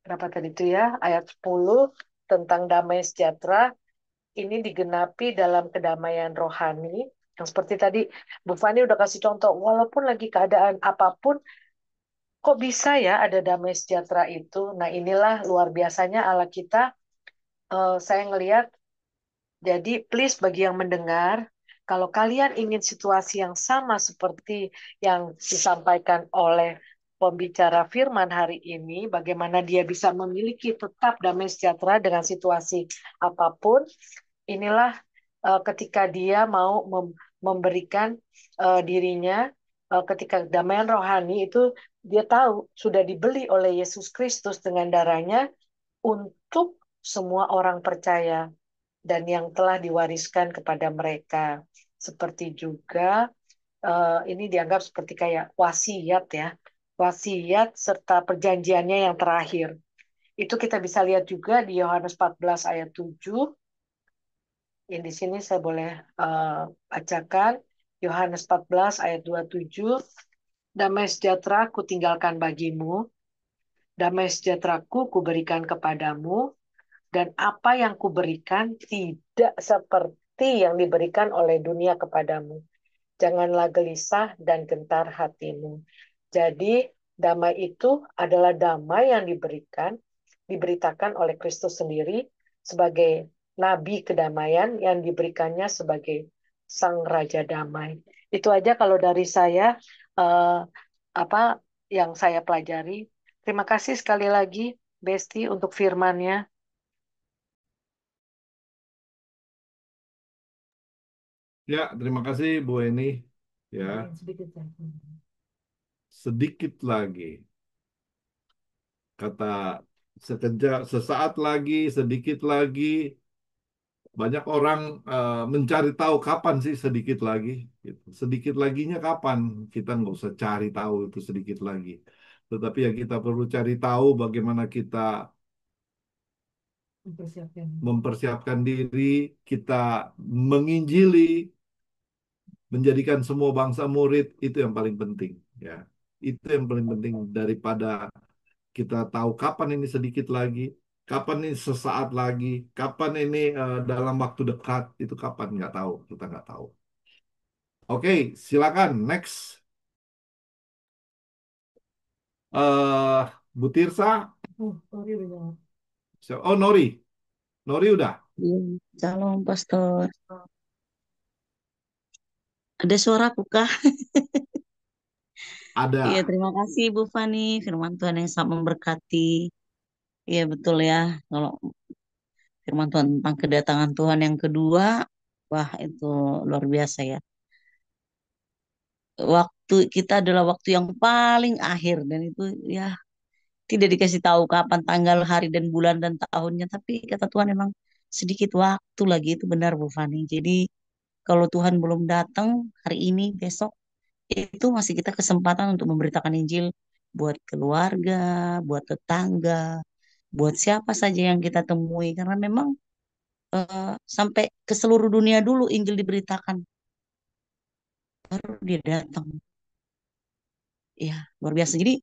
G: berapa tadi itu ya, ayat 10 tentang damai sejahtera, ini digenapi dalam kedamaian rohani, yang seperti tadi Bu Fani udah kasih contoh, walaupun lagi keadaan apapun, kok bisa ya ada damai sejahtera itu. Nah, inilah luar biasanya Allah kita. Saya ngelihat, jadi please bagi yang mendengar, kalau kalian ingin situasi yang sama seperti yang disampaikan oleh pembicara firman hari ini, bagaimana dia bisa memiliki tetap damai sejahtera dengan situasi apapun, inilah ketika dia mau memberikan dirinya ketika damaian rohani itu dia tahu sudah dibeli oleh Yesus Kristus dengan darahnya untuk semua orang percaya dan yang telah diwariskan kepada mereka. Seperti juga ini dianggap seperti kayak wasiat ya. Wasiat serta perjanjiannya yang terakhir. Itu kita bisa lihat juga di Yohanes 14 ayat 7. Yang di sini saya boleh bacakan. Yohanes 14 ayat 27. Damai sejahtera ku tinggalkan bagimu. Damai sejahteraku kuberikan kepadamu. Dan apa yang kuberikan tidak seperti yang diberikan oleh dunia kepadamu. Janganlah gelisah dan gentar hatimu. Jadi damai itu adalah damai yang diberitakan oleh Kristus sendiri sebagai nabi kedamaian yang diberikannya sebagai sang raja damai. Itu aja kalau dari saya eh, apa yang saya pelajari. Terima kasih sekali lagi Besti untuk firman-Nya.
E: Ya, terima kasih Bu Eni. Ya, sedikit lagi. Kata sekejap, sesaat lagi, sedikit lagi. Banyak orang mencari tahu kapan sih sedikit lagi. Gitu. Sedikit laginya kapan? Kita nggak usah cari tahu itu sedikit lagi. Tetapi ya kita perlu cari tahu bagaimana kita mempersiapkan diri, kita menginjili, menjadikan semua bangsa murid, itu yang paling penting. Ya, itu yang paling penting daripada kita tahu kapan ini sedikit lagi, kapan ini sesaat lagi, kapan ini dalam waktu dekat, itu kapan nggak tahu, kita nggak tahu. Oke, silakan next. Bu Tirsa, oh Nori, Nori udah
F: Iya, Shalom, Pastor. Ada suaraku kah? Iya,
E: ada.
F: terima kasih Bu Fani. Firman Tuhan yang sangat memberkati. Iya, betul ya. Kalau firman Tuhan tentang kedatangan Tuhan yang kedua, wah itu luar biasa ya. Waktu kita adalah waktu yang paling akhir dan itu ya tidak dikasih tahu kapan tanggal, hari dan bulan dan tahunnya. Tapi kata Tuhan memang sedikit waktu lagi itu benar Bu Fani. Jadi kalau Tuhan belum datang hari ini, besok itu masih kita kesempatan untuk memberitakan Injil buat keluarga, buat tetangga, buat siapa saja yang kita temui. Karena memang sampai ke seluruh dunia dulu Injil diberitakan, baru dia datang. Ya, luar biasa. Jadi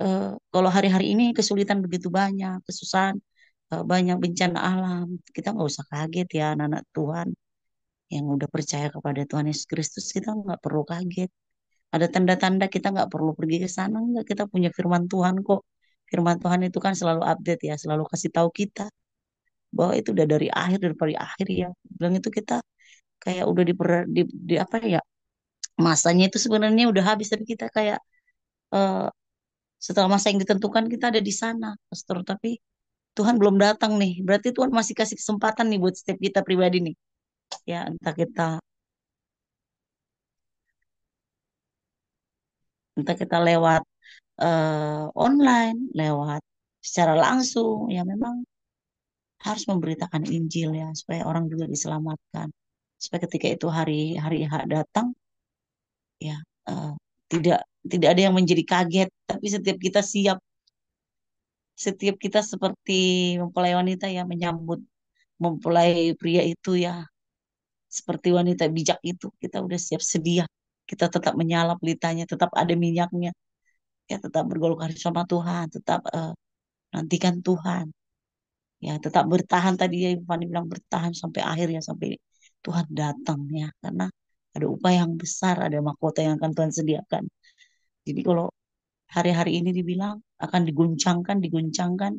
F: eh, kalau hari-hari ini kesulitan begitu banyak, kesusahan, banyak bencana alam, kita nggak usah kaget ya anak-anak Tuhan yang udah percaya kepada Tuhan Yesus Kristus, kita nggak perlu kaget. Ada tanda-tanda kita nggak perlu pergi ke sana, nggak, kita punya firman Tuhan kok. Firman Tuhan itu kan selalu update ya, selalu kasih tahu kita bahwa itu udah dari akhir ya. Bilang itu kita kayak udah di apa ya, masanya itu sebenarnya udah habis, tapi kita kayak eh, setelah masa yang ditentukan kita ada di sana, Pastor. Tapi Tuhan belum datang nih. Berarti Tuhan masih kasih kesempatan nih buat setiap kita pribadi nih. Ya, entah kita lewat online, lewat secara langsung, ya memang harus memberitakan Injil ya supaya orang juga diselamatkan. Supaya ketika itu hari hari H datang ya eh, tidak tidak ada yang menjadi kaget, tapi setiap kita siap, setiap kita seperti mempelai wanita ya menyambut mempelai pria itu ya, seperti wanita bijak itu kita udah siap sedia. Kita tetap menyala pelitanya, tetap ada minyaknya, ya tetap bergolkar sama Tuhan, tetap nantikan Tuhan. Ya, tetap bertahan tadi ya Ibu Fani bilang bertahan sampai akhir ya, sampai Tuhan datang ya. Karena ada upah yang besar, ada mahkota yang akan Tuhan sediakan. Jadi kalau hari-hari ini dibilang akan diguncangkan.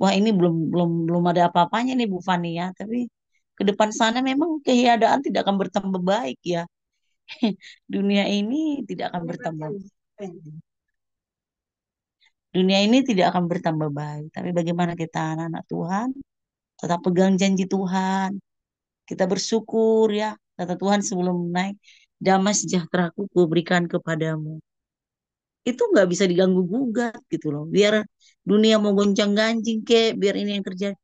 F: Wah, ini belum belum belum ada apa-apanya nih Bu Fani ya. Tapi ke depan sana memang keadaan tidak akan bertambah baik ya. Dunia ini tidak akan bertambah. Dunia ini tidak akan bertambah baik. Tapi bagaimana kita anak-anak Tuhan tetap pegang janji Tuhan, kita bersyukur ya. Kata Tuhan sebelum naik, damai sejahteraku kuberikan kepadamu. Itu nggak bisa diganggu gugat gitu loh. Biar dunia mau goncang-ganjing kek, biar ini yang terjadi.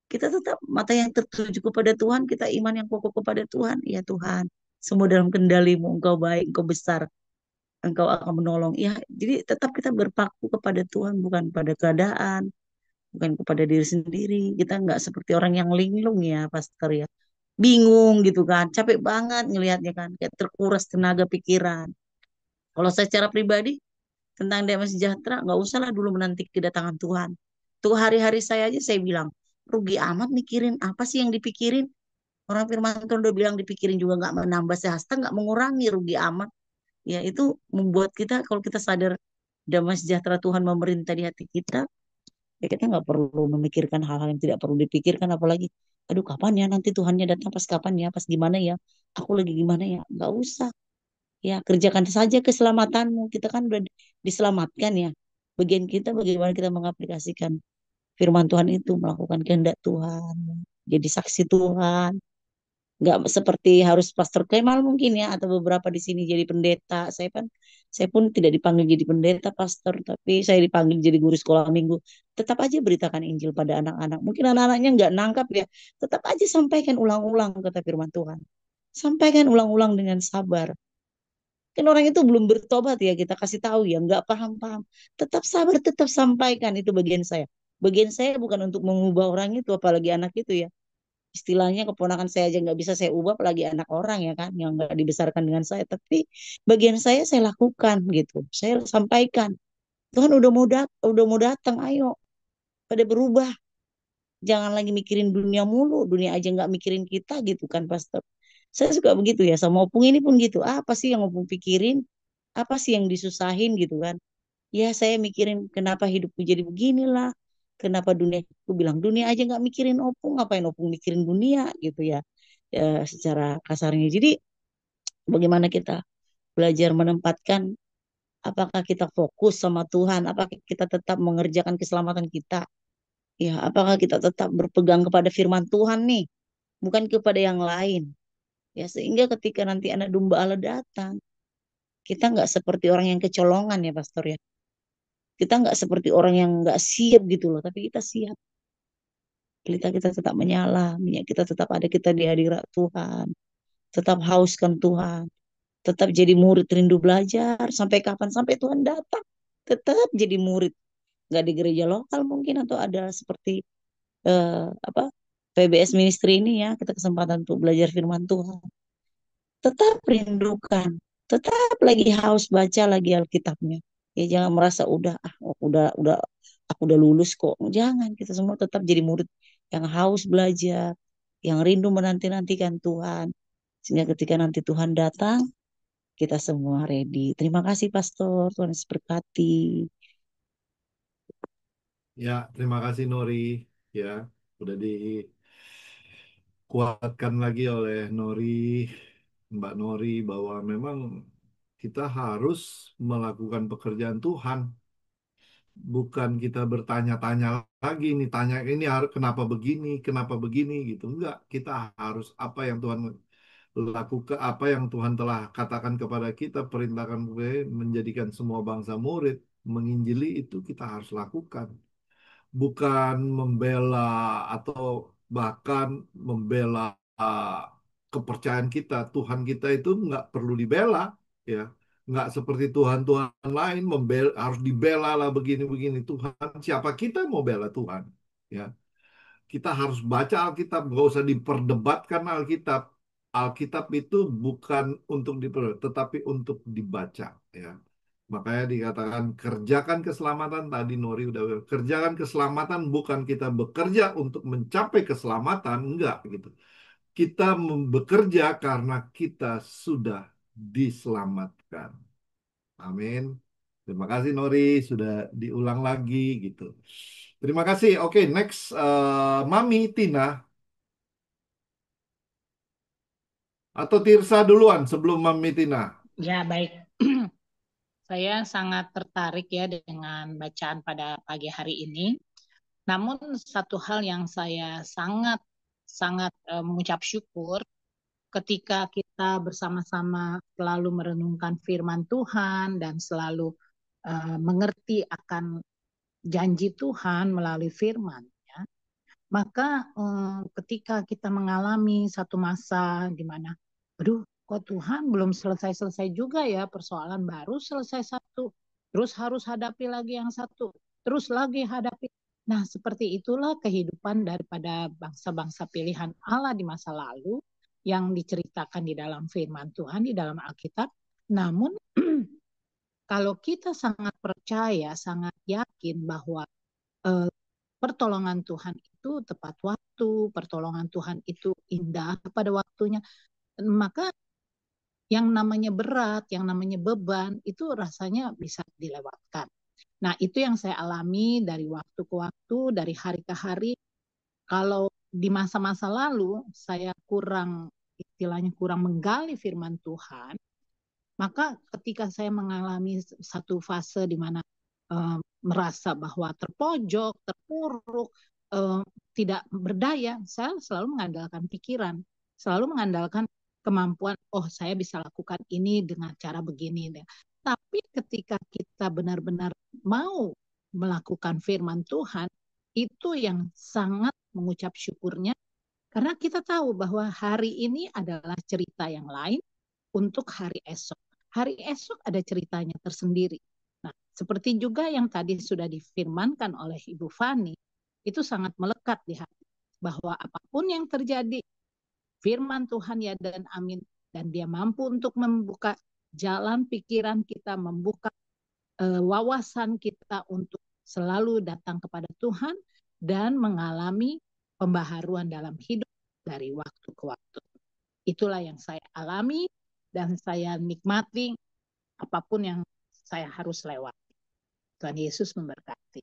F: Kita tetap mata yang tertuju kepada Tuhan, kita iman yang kokoh kepada Tuhan. Ya Tuhan, semua dalam kendalimu, Engkau baik, Engkau besar, Engkau akan menolong. Ya, jadi tetap kita berpaku kepada Tuhan, bukan pada keadaan, bukan kepada diri sendiri. Kita nggak seperti orang yang linglung ya, Pastor ya. Bingung gitu kan, capek banget ngelihatnya kan, kayak terkuras tenaga pikiran. Kalau saya secara pribadi, tentang damai sejahtera, nggak usah lah dulu menanti kedatangan Tuhan. Tuh hari-hari saya aja saya bilang, rugi amat mikirin apa sih yang dipikirin. Orang firman Tuhan udah bilang dipikirin juga nggak menambah sehasta, nggak mengurangi, rugi amat. Ya itu membuat kita, kalau kita sadar damai sejahtera Tuhan memerintah di hati kita, ya kita nggak perlu memikirkan hal-hal yang tidak perlu dipikirkan, apalagi, aduh kapan ya nanti Tuhannya datang, pas kapan ya, pas gimana ya, aku lagi gimana ya, nggak usah. Ya, kerjakan saja keselamatanmu. Kita kan udah diselamatkan ya. Bagian kita bagaimana kita mengaplikasikan firman Tuhan itu, melakukan kehendak Tuhan, jadi saksi Tuhan. Nggak seperti harus Pastor Kemal mungkin ya, atau beberapa di sini jadi pendeta. Saya pun tidak dipanggil jadi pendeta, Pastor, tapi saya dipanggil jadi guru sekolah minggu. Tetap aja beritakan Injil pada anak-anak. Mungkin anak-anaknya nggak nangkap ya, tetap aja sampaikan ulang-ulang kata firman Tuhan. Sampaikan ulang-ulang dengan sabar. Kan orang itu belum bertobat ya, kita kasih tahu ya, nggak paham-paham. Tetap sabar, tetap sampaikan, itu bagian saya. Bagian saya bukan untuk mengubah orang itu, apalagi anak itu ya. Istilahnya keponakan saya aja nggak bisa saya ubah, apalagi anak orang ya kan, yang nggak dibesarkan dengan saya. Tapi bagian saya lakukan gitu. Saya sampaikan, Tuhan udah mau datang, ayo pada berubah. Jangan lagi mikirin dunia mulu, dunia aja nggak mikirin kita gitu kan, Pastor. Saya suka begitu ya, sama Opung ini pun gitu. Apa sih yang Opung pikirin? Apa sih yang disusahin gitu kan? Ya saya mikirin kenapa hidupku jadi beginilah. Kenapa dunia, aku bilang dunia aja nggak mikirin Opung, ngapain Opung mikirin dunia gitu ya. Ya secara kasarnya. Jadi bagaimana kita belajar menempatkan, apakah kita fokus sama Tuhan, apakah kita tetap mengerjakan keselamatan kita. Ya, apakah kita tetap berpegang kepada firman Tuhan nih, bukan kepada yang lain. Ya, sehingga ketika nanti anak domba Allah datang, kita nggak seperti orang yang kecolongan ya, Pastor ya. Kita nggak seperti orang yang nggak siap gitu loh, tapi kita siap. Kita tetap menyala, minyak kita tetap ada, kita di hadirat Tuhan. Tetap hauskan Tuhan. Tetap jadi murid rindu belajar. Sampai kapan? Sampai Tuhan datang. Tetap jadi murid. Nggak di gereja lokal mungkin, atau ada seperti apa PBS Ministry ini ya, kita kesempatan untuk belajar firman Tuhan. Tetap rindukan, tetap lagi haus baca lagi Alkitabnya. Ya jangan merasa udah aku udah lulus kok. Jangan, kita semua tetap jadi murid yang haus belajar, yang rindu menanti-nantikan Tuhan. Sehingga ketika nanti Tuhan datang, kita semua ready. Terima kasih Pastor, Tuhan Yesus berkati.
E: Ya, terima kasih Nori. Ya, udah dikuatkan lagi oleh Nori, Mbak Nori, bahwa memang kita harus melakukan pekerjaan Tuhan. Bukan kita bertanya-tanya lagi nih, tanya ini kenapa begini gitu. Enggak, kita harus apa yang Tuhan lakukan, apa yang Tuhan telah katakan kepada kita, perintahkan menjadikan semua bangsa murid, menginjili, itu kita harus lakukan. Bukan membela atau bahkan membela kepercayaan kita. Tuhan kita itu nggak perlu dibela, ya. Nggak seperti Tuhan-Tuhan lain harus dibela lah begini-begini. Tuhan, siapa kita mau bela Tuhan? Ya, kita harus baca Alkitab, nggak usah diperdebatkan Alkitab. Alkitab itu bukan untuk diperdebatkan, tetapi untuk dibaca, ya. Makanya dikatakan kerjakan keselamatan, tadi Nori udah bilang, kerjakan keselamatan bukan kita bekerja untuk mencapai keselamatan, enggak gitu. Kita bekerja karena kita sudah diselamatkan. Amin. Terima kasih Nori, sudah diulang lagi gitu. Terima kasih. Oke, next Mami Tina atau Tirsa duluan sebelum Mami Tina.
A: Ya, baik. Saya sangat tertarik ya dengan bacaan pada pagi hari ini. Namun satu hal yang saya sangat sangat mengucap syukur ketika kita bersama-sama selalu merenungkan firman Tuhan dan selalu mengerti akan janji Tuhan melalui firman, ya, maka ketika kita mengalami satu masa di mana, aduh, kok Tuhan belum selesai-selesai juga ya, persoalan baru selesai satu, terus harus hadapi lagi yang satu, terus lagi hadapi. Nah, seperti itulah kehidupan daripada bangsa-bangsa pilihan Allah di masa lalu yang diceritakan di dalam firman Tuhan, di dalam Alkitab. Namun, kalau kita sangat percaya, sangat yakin bahwa pertolongan Tuhan itu tepat waktu, pertolongan Tuhan itu indah pada waktunya, maka yang namanya berat, yang namanya beban, itu rasanya bisa dilewatkan. Nah, itu yang saya alami dari waktu ke waktu, dari hari ke hari. Kalau di masa-masa lalu saya istilahnya kurang menggali firman Tuhan, maka ketika saya mengalami satu fase di mana merasa bahwa terpojok, terpuruk, tidak berdaya, saya selalu mengandalkan pikiran, selalu mengandalkan kemampuan, oh saya bisa lakukan ini dengan cara begini. Tapi ketika kita benar-benar mau melakukan firman Tuhan, itu yang sangat mengucap syukurnya, karena kita tahu bahwa hari ini adalah cerita yang lain untuk hari esok. Hari esok ada ceritanya tersendiri. Nah, seperti juga yang tadi sudah difirmankan oleh Ibu Fani, itu sangat melekat di hati, bahwa apapun yang terjadi, firman Tuhan ya dan amin, dan dia mampu untuk membuka jalan pikiran kita, membuka wawasan kita untuk selalu datang kepada Tuhan dan mengalami pembaharuan dalam hidup dari waktu ke waktu. Itulah yang saya alami dan saya nikmati apapun yang saya harus lewati. Tuhan Yesus memberkati.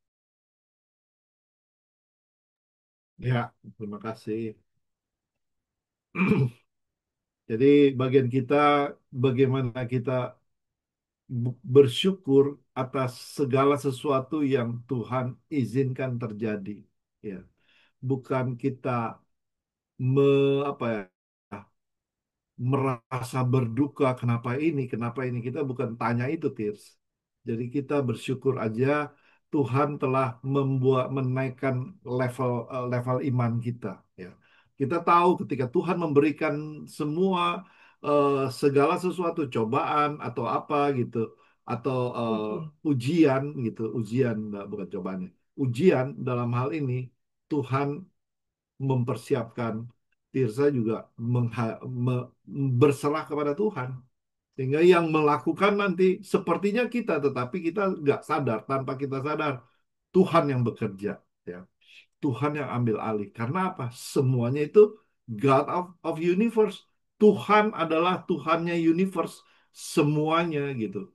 E: Ya, terima kasih. Jadi bagian kita, bagaimana kita bersyukur atas segala sesuatu yang Tuhan izinkan terjadi. Ya, bukan kita apa ya, merasa berduka kenapa ini kita bukan tanya itu, Tirs. Jadi kita bersyukur aja Tuhan telah menaikkan level iman kita, ya. Kita tahu ketika Tuhan memberikan semua segala sesuatu cobaan atau apa gitu, atau ujian gitu, bukan cobaannya, ujian dalam hal ini Tuhan mempersiapkan Tirsa juga berserah kepada Tuhan. Sehingga yang melakukan nanti sepertinya kita, tetapi kita nggak sadar, tanpa kita sadar, Tuhan yang bekerja. Ya. Tuhan yang ambil alih. Karena apa? Semuanya itu God of universe. Tuhan adalah Tuhannya universe. Semuanya gitu.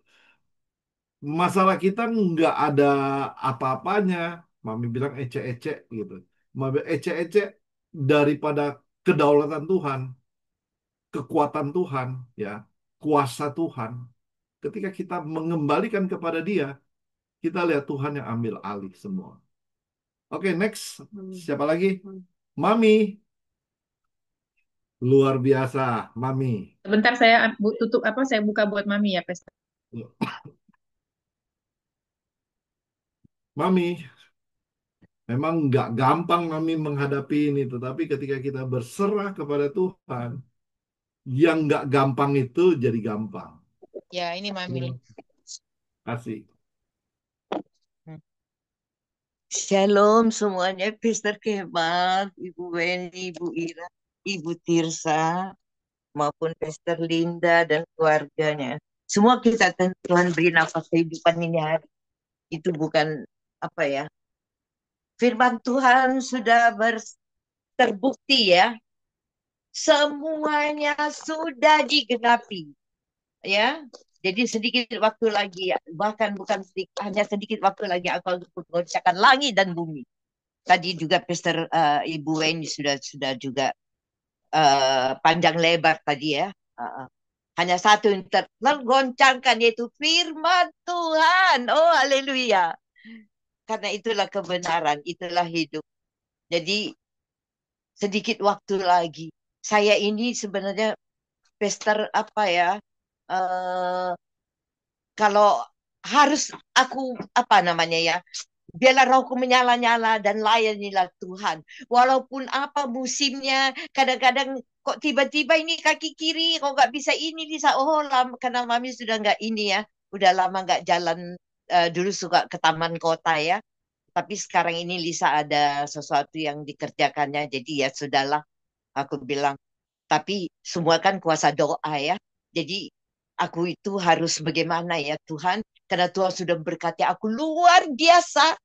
E: Masalah kita nggak ada apa-apanya. Mami bilang ece-ece gitu. Mami ece-ece daripada kedaulatan Tuhan, kekuatan Tuhan, ya, kuasa Tuhan. Ketika kita mengembalikan kepada Dia, kita lihat Tuhan yang ambil alih semua. Oke, next. Siapa lagi? Mami. Luar biasa, Mami.
D: Sebentar saya tutup saya buka buat Mami ya, Pastor.
E: Mami, memang nggak gampang Mami menghadapi ini, tetapi ketika kita berserah kepada Tuhan, yang nggak gampang itu jadi gampang.
D: Ya, ini Mami.
E: Kasih.
F: Shalom semuanya, Pastor Kemal, Ibu Weni, Ibu Ira, Ibu Tirsa, maupun Pastor Linda dan keluarganya. Semua kita Tuhan beri nafas kehidupan ini hari. Itu bukan apa ya. Firman Tuhan sudah terbukti ya. Semuanya sudah digenapi. Ya. Jadi sedikit waktu lagi, bahkan bukan sedikit, hanya sedikit waktu lagi aku mengerjakan langit dan bumi. Tadi juga Pastor Ibu Weni sudah juga panjang lebar tadi ya. Hanya satu yang tergoncangkan yaitu firman Tuhan. Oh haleluya. Karena itulah kebenaran, itulah hidup. Jadi sedikit waktu lagi. Saya ini sebenarnya
H: Pastor apa ya? eh Kalau harus aku apa namanya ya? Biarlah rohku menyala-nyala dan layanilah Tuhan. Walaupun apa musimnya, kadang-kadang kok tiba-tiba ini kaki kiri, kok nggak bisa ini bisa. Oh, lama, karena mami sudah nggak ini ya, udah lama nggak jalan. Dulu suka ke taman kota ya. Tapi sekarang ini Lisa ada sesuatu yang dikerjakannya, jadi ya sudahlah. Aku bilang, tapi semua kan kuasa doa ya. Jadi aku itu harus bagaimana ya Tuhan, karena Tuhan sudah berkati aku luar biasa.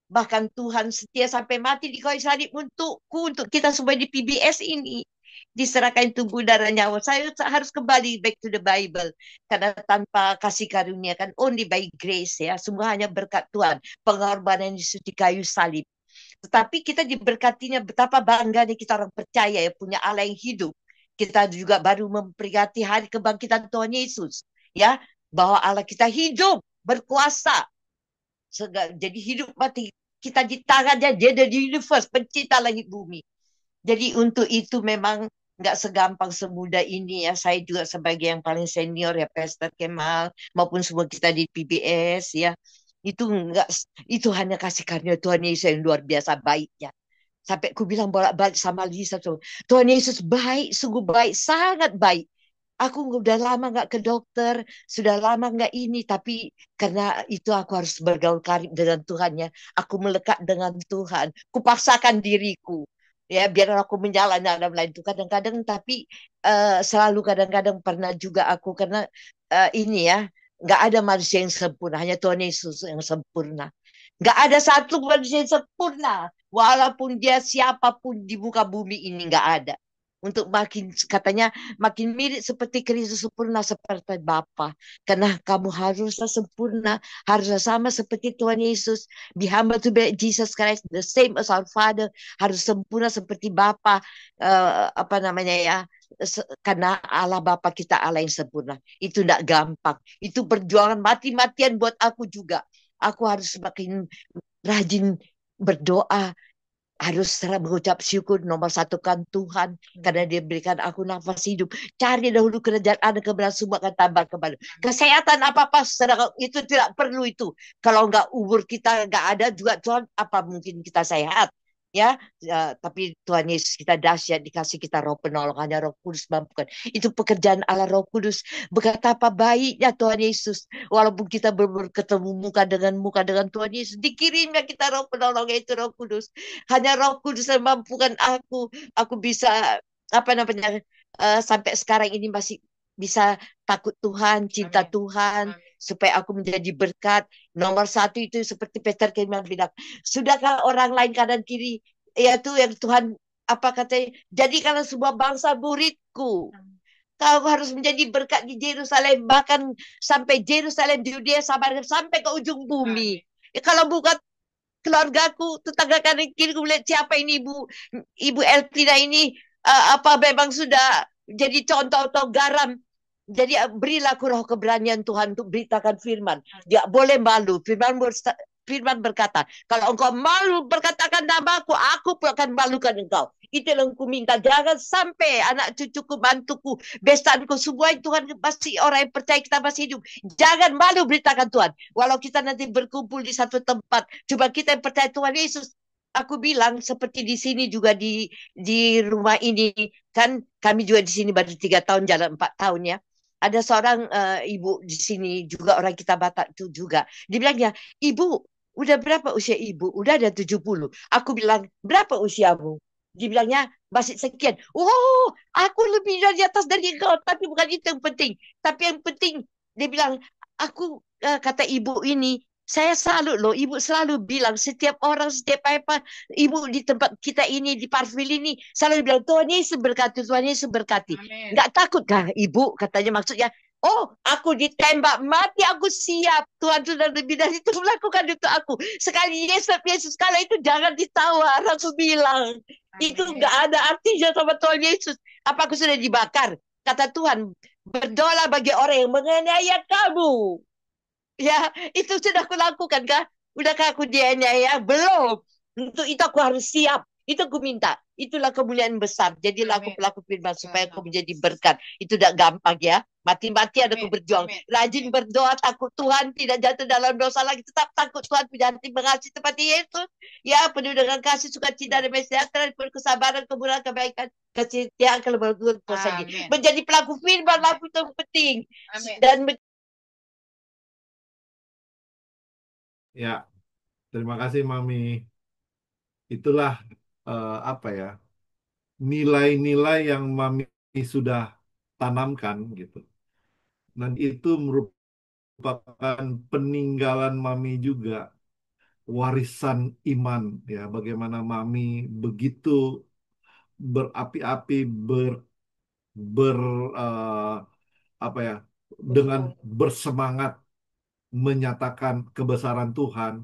H: Bahkan Tuhan setia sampai mati di kayu salib untukku, untuk kita semua di PBS ini. Diserahkan tubuh darah nyawa. Saya harus kembali back to the Bible. Karena tanpa kasih karunia kan only by grace ya. Semua hanya berkat Tuhan. Pengorbanan Yesus di kayu salib. Tetapi kita diberkatinya, betapa bangganya kita orang percaya ya, punya Allah yang hidup. Kita juga baru memperingati hari kebangkitan Tuhan Yesus. Ya, bahwa Allah kita hidup, berkuasa. Jadi hidup mati kita di tangannya, dia ada di universe, pencipta langit bumi. Jadi untuk itu memang nggak segampang semudah ini ya. Saya juga sebagai yang paling senior ya, Pastor Kemal maupun semua kita di PBS ya. Itu enggak, itu hanya kasih karunia Tuhan Yesus yang luar biasa baiknya. Sampai aku bilang bolak-balik sama Lisa tuh, Tuhan Yesus baik, sungguh baik, sangat baik. Aku udah lama nggak ke dokter, sudah lama nggak ini, tapi karena itu aku harus bergaul karib dengan Tuhan ya. Aku melekat dengan Tuhan, kupaksakan diriku ya biar aku menyala-nyala lain itu kadang-kadang, tapi selalu kadang-kadang pernah juga aku karena ini ya, nggak ada manusia yang sempurna, hanya Tuhan Yesus yang sempurna. Nggak ada satu manusia yang sempurna, walaupun dia siapapun di muka bumi ini nggak ada. Untuk makin katanya makin mirip seperti Kristus sempurna seperti Bapa. Karena kamu haruslah sempurna, haruslah sama seperti Tuhan Yesus. Be humble to be Jesus Christ, the same as our Father. Harus sempurna seperti Bapa. Apa namanya ya? Karena Allah Bapa kita Allah yang sempurna. Itu tidak gampang. Itu perjuangan mati-matian buat aku juga. Aku harus semakin rajin berdoa, harus mengucap syukur, nomor satukan Tuhan karena dia berikan aku nafas hidup. Cari dahulu kerajaan Allah, kebenaran semua akan tambah kepadamu. Kesehatan apa-apa itu tidak perlu itu. Kalau nggak umur kita nggak ada juga Tuhan, apa mungkin kita sehat? Ya, tapi Tuhan Yesus kita dahsyat, dikasih kita roh penolong, hanya Roh Kudus mampukan. Itu pekerjaan Allah Roh Kudus. Betapa baiknya Tuhan Yesus, walaupun kita ketemu muka dengan Tuhan Yesus, dikirimnya kita roh penolong, yaitu Roh Kudus. Hanya Roh Kudus yang mampukan aku bisa apa namanya, sampai sekarang ini masih bisa takut Tuhan, cinta
D: Amin.
H: Tuhan,
D: Amin.
H: supaya aku menjadi berkat. Nomor satu itu seperti Peter Kemal bilang, sudahkah orang lain kanan kiri, yaitu yang Tuhan apa katanya, jadikanlah semua bangsa muridku. Kau harus menjadi berkat di Yerusalem, bahkan sampai Yerusalem, Judea, Samaria, sampai ke ujung bumi. Kalau bukan keluargaku, tetangga kanan kiri, melihat siapa ini Ibu Eltina ini, apa memang sudah jadi contoh atau garam. Jadi berilah aku roh keberanian Tuhan untuk beritakan firman. Dia boleh malu. Firman berkata, kalau engkau malu berkatakan namaku, aku pun akan malukan engkau. Itu yang aku minta. Jangan sampai anak cucuku, mantuku, besanku, semua Tuhan pasti orang yang percaya kita masih hidup. Jangan malu beritakan Tuhan. Walau kita nanti berkumpul di satu tempat, coba kita yang percaya Tuhan Yesus. Aku bilang seperti di sini juga di rumah ini kan, kami juga di sini baru 3 tahun, jalan 4 tahun ya. Ada seorang ibu di sini juga orang kita Batak itu juga. Dia bilangnya, ibu, udah berapa usia ibu? Udah ada 70. Aku bilang, berapa usiamu? Dia bilangnya, masih sekian. Oh, aku lebih dari atas dari engkau. Tapi bukan itu yang penting. Tapi yang penting, dia bilang, aku kata ibu ini, saya selalu loh, ibu selalu bilang, setiap orang, setiap apa, ibu di tempat kita ini, di Parkville ini, selalu bilang, Tuhan Yesus berkati, Tuhan Yesus berkati.
D: Amin.
H: Nggak takut kah ibu? Katanya maksudnya, oh, aku ditembak mati, aku siap. Tuhan sudah lebih dari itu melakukan untuk aku. Sekali Yesus kalau itu jangan ditawar. Aku bilang, itu nggak ada artinya sama Tuhan Yesus. Apa aku sudah dibakar? Kata Tuhan, berdoa bagi orang yang menganiaya kamu. Ya, itu sudah aku lakukan kah? Udahkah aku dianiaya? Belum. Untuk itu aku harus siap. Itu aku minta. Itulah kemuliaan besar. Jadilah aku
B: Amin.
H: pelaku firman
B: Ya
H: supaya aku
B: Tuhan.
H: menjadi berkat. Itu tidak gampang ya. Mati-mati ada aku
B: Amin.
H: berjuang.
B: Amin.
H: Rajin
B: Amin.
H: berdoa, takut Tuhan, tidak jatuh dalam dosa lagi. Tetap takut Tuhan, punya hati mengasihi seperti Yesus. Ya, penuh dengan kasih, sukacita, dan sejahtera, penuh kesabaran, kemurahan, kebaikan, kesetiaan, kelembutan, kuasa diri.
B: Amin.
H: Menjadi pelaku firman lah
B: Amin.
H: itu yang penting.
B: Amin.
H: Dan
E: Ya, terima kasih Mami. Itulah apa ya, nilai-nilai yang Mami sudah tanamkan gitu. Dan itu merupakan peninggalan Mami juga, warisan iman ya. Bagaimana Mami begitu berapi-api ber apa ya, dengan bersemangat menyatakan kebesaran Tuhan,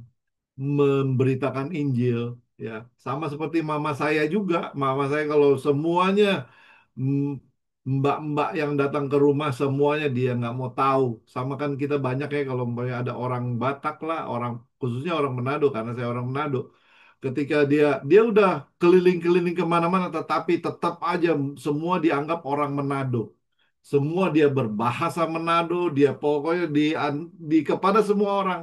E: memberitakan Injil ya. Sama seperti mama saya juga. Mama saya kalau semuanya mbak-mbak yang datang ke rumah semuanya dia nggak mau tahu. Sama kan kita banyak ya kalau umpamanya ada orang Batak lah, orang khususnya orang Manado karena saya orang Manado. Ketika dia udah keliling-keliling kemana-mana, tetapi tetap aja semua dianggap orang Manado. Semua dia berbahasa Manado, dia pokoknya di kepada semua orang.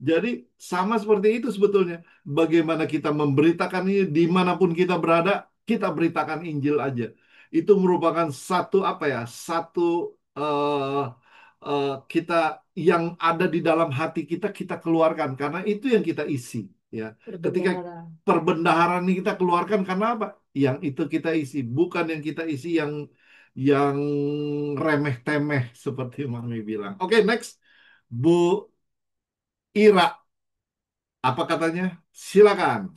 E: Jadi sama seperti itu sebetulnya. Bagaimana kita memberitakan ini dimanapun kita berada, kita beritakan Injil aja. Itu merupakan satu apa ya, satu eh, kita yang ada di dalam hati kita kita keluarkan karena itu yang kita isi. Ya, ketika perbendaharaan ini kita keluarkan karena apa? Yang itu kita isi, bukan yang kita isi yang remeh-temeh seperti Mami bilang. Oke, next. Bu Ira, apa katanya? Silakan.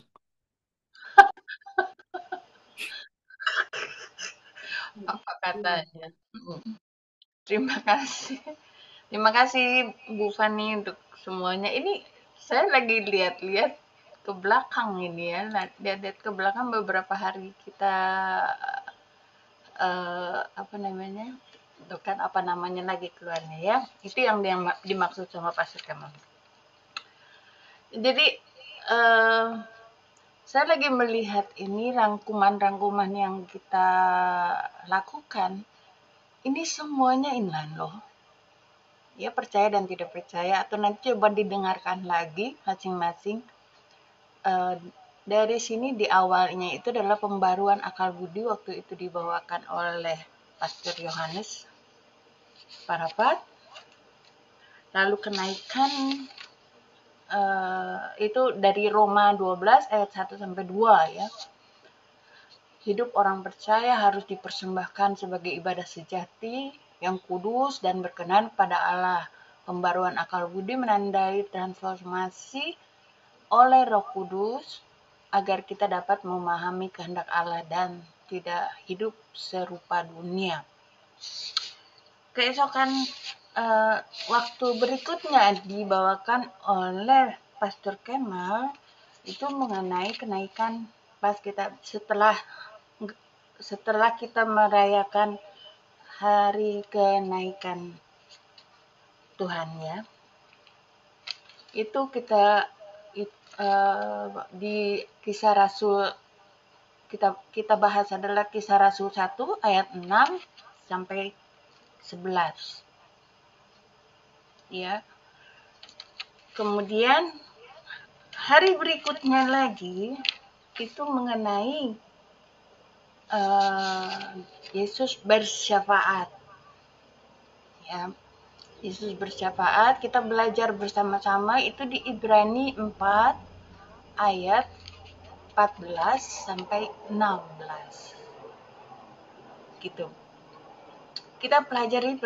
B: Apa katanya? Terima kasih. Terima kasih Bu Fani untuk semuanya. Ini saya lagi lihat-lihat ke belakang ini ya. Lihat-lihat ke belakang beberapa hari kita apa namanya? Bukan apa namanya lagi keluarnya ya. Itu yang dimaksud sama Pastor Kemal. Jadi saya lagi melihat ini rangkuman-rangkuman yang kita lakukan. Ini semuanya inline loh. Ya percaya dan tidak percaya atau nanti coba didengarkan lagi masing-masing. Dari sini di awalnya itu adalah pembaruan akal budi waktu itu dibawakan oleh Pastor Yohanes Parapat. Lalu kenaikan itu dari Roma 12 ayat 1 sampai 2 ya. Hidup orang percaya harus dipersembahkan sebagai ibadah sejati yang kudus dan berkenan pada Allah. Pembaruan akal budi menandai transformasi oleh Roh Kudus agar kita dapat memahami kehendak Allah dan tidak hidup serupa dunia. Keesokan waktu berikutnya dibawakan oleh Pastor Kemal itu mengenai kenaikan pas kita setelah kita merayakan hari kenaikan Tuhan ya. Itu kita di Kisah Rasul kita bahas adalah Kisah Rasul 1 ayat 6 sampai 11. Ya. Kemudian hari berikutnya lagi itu mengenai Yesus bersyafaat. Ya. Yesus bersyafaat, kita belajar bersama-sama itu di Ibrani 4 ayat 14 sampai 16. Gitu. Kita pelajari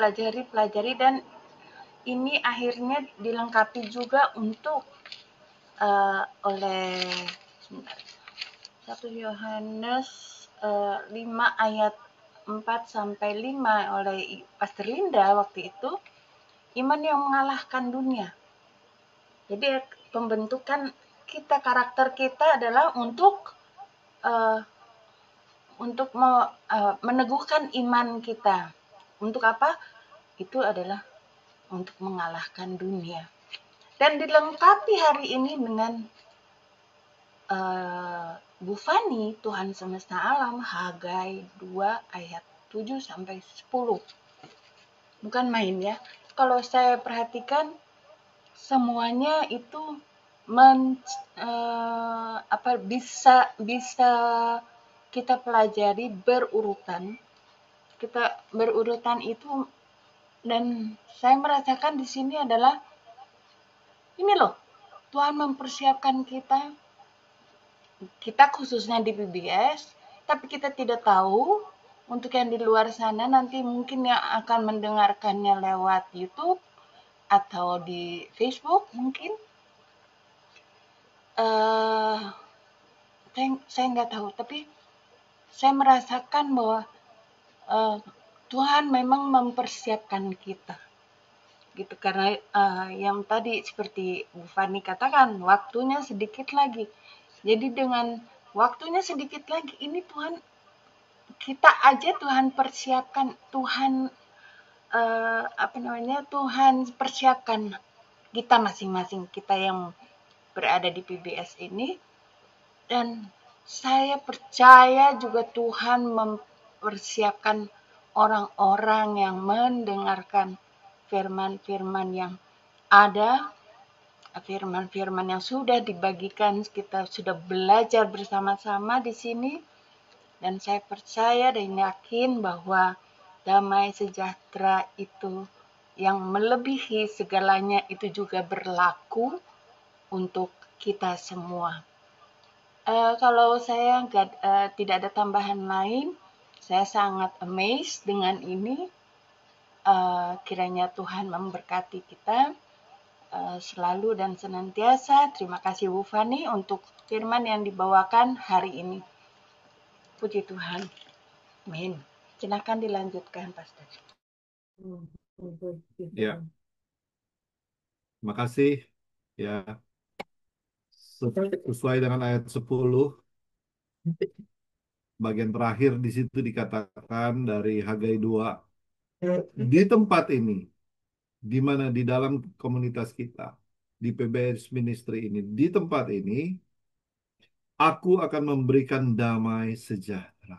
B: dan ini akhirnya dilengkapi juga untuk oleh 1 Yohanes 5 ayat 4 sampai 5 oleh Pastor Linda waktu itu, iman yang mengalahkan dunia. Jadi pembentukan kita, karakter kita adalah untuk meneguhkan iman kita. Untuk apa? Itu adalah untuk mengalahkan dunia. Dan dilengkapi hari ini dengan Bu Fani, Tuhan semesta alam, Hagai 2 ayat 7 sampai 10. Bukan main ya. Kalau saya perhatikan semuanya itu bisa kita pelajari berurutan. Kita berurutan itu, dan saya merasakan di sini adalah ini loh, Tuhan mempersiapkan kita khususnya di PBS, tapi kita tidak tahu untuk yang di luar sana nanti mungkin yang akan mendengarkannya lewat YouTube atau di Facebook mungkin. Saya nggak tahu, tapi saya merasakan bahwa Tuhan memang mempersiapkan kita gitu, karena yang tadi seperti Bu Fani katakan, waktunya sedikit lagi. Jadi dengan waktunya sedikit lagi ini kita aja Tuhan persiapkan, Tuhan Tuhan persiapkan kita masing-masing, kita yang berada di PBS ini. Dan saya percaya juga Tuhan mempersiapkan orang-orang yang mendengarkan firman-firman yang ada, firman-firman yang sudah dibagikan, kita sudah belajar bersama-sama di sini. Dan saya percaya dan yakin bahwa damai sejahtera itu yang melebihi segalanya itu juga berlaku untuk kita semua. Kalau saya tidak ada tambahan lain, saya sangat amazed dengan ini. Kiranya Tuhan memberkati kita selalu dan senantiasa. Terima kasih Bu Fani untuk firman yang dibawakan hari ini. Puji Tuhan. Amin. Silakan dilanjutkan, Pastor.
E: Ya, makasih. Ya, sesuai dengan ayat 10, bagian terakhir di situ dikatakan dari Hagai 2, di tempat ini, di mana di dalam komunitas kita, di PBS Ministry ini, di tempat ini, aku akan memberikan damai sejahtera.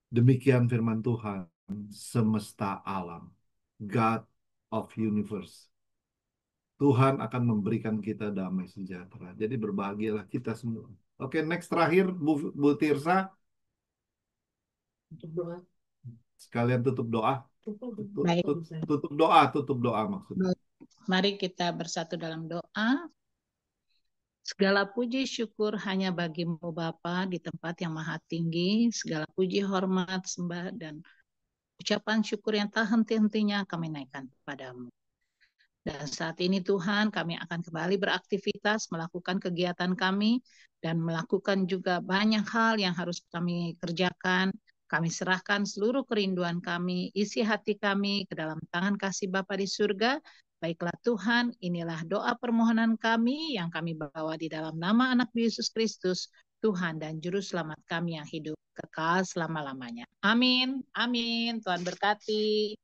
E: Demikian firman Tuhan semesta alam, God of universe. Tuhan akan memberikan kita damai sejahtera. Jadi berbahagialah kita semua. Oke, next terakhir Bu Tirsa. Sekalian tutup doa.
A: Baik.
E: Tutup doa maksudnya.
A: Mari kita bersatu dalam doa. Segala puji syukur hanya bagimu Bapa di tempat yang maha tinggi. Segala puji, hormat, sembah, dan ucapan syukur yang tak henti-hentinya kami naikkan kepadamu. Dan saat ini Tuhan, kami akan kembali beraktivitas, melakukan kegiatan kami, dan melakukan juga banyak hal yang harus kami kerjakan. Kami serahkan seluruh kerinduan kami, isi hati kami ke dalam tangan kasih Bapa di surga. Baiklah Tuhan, inilah doa permohonan kami yang kami bawa di dalam nama anak Yesus Kristus, Tuhan dan Juru Selamat kami yang hidup kekal selama-lamanya. Amin. Amin. Tuhan berkati.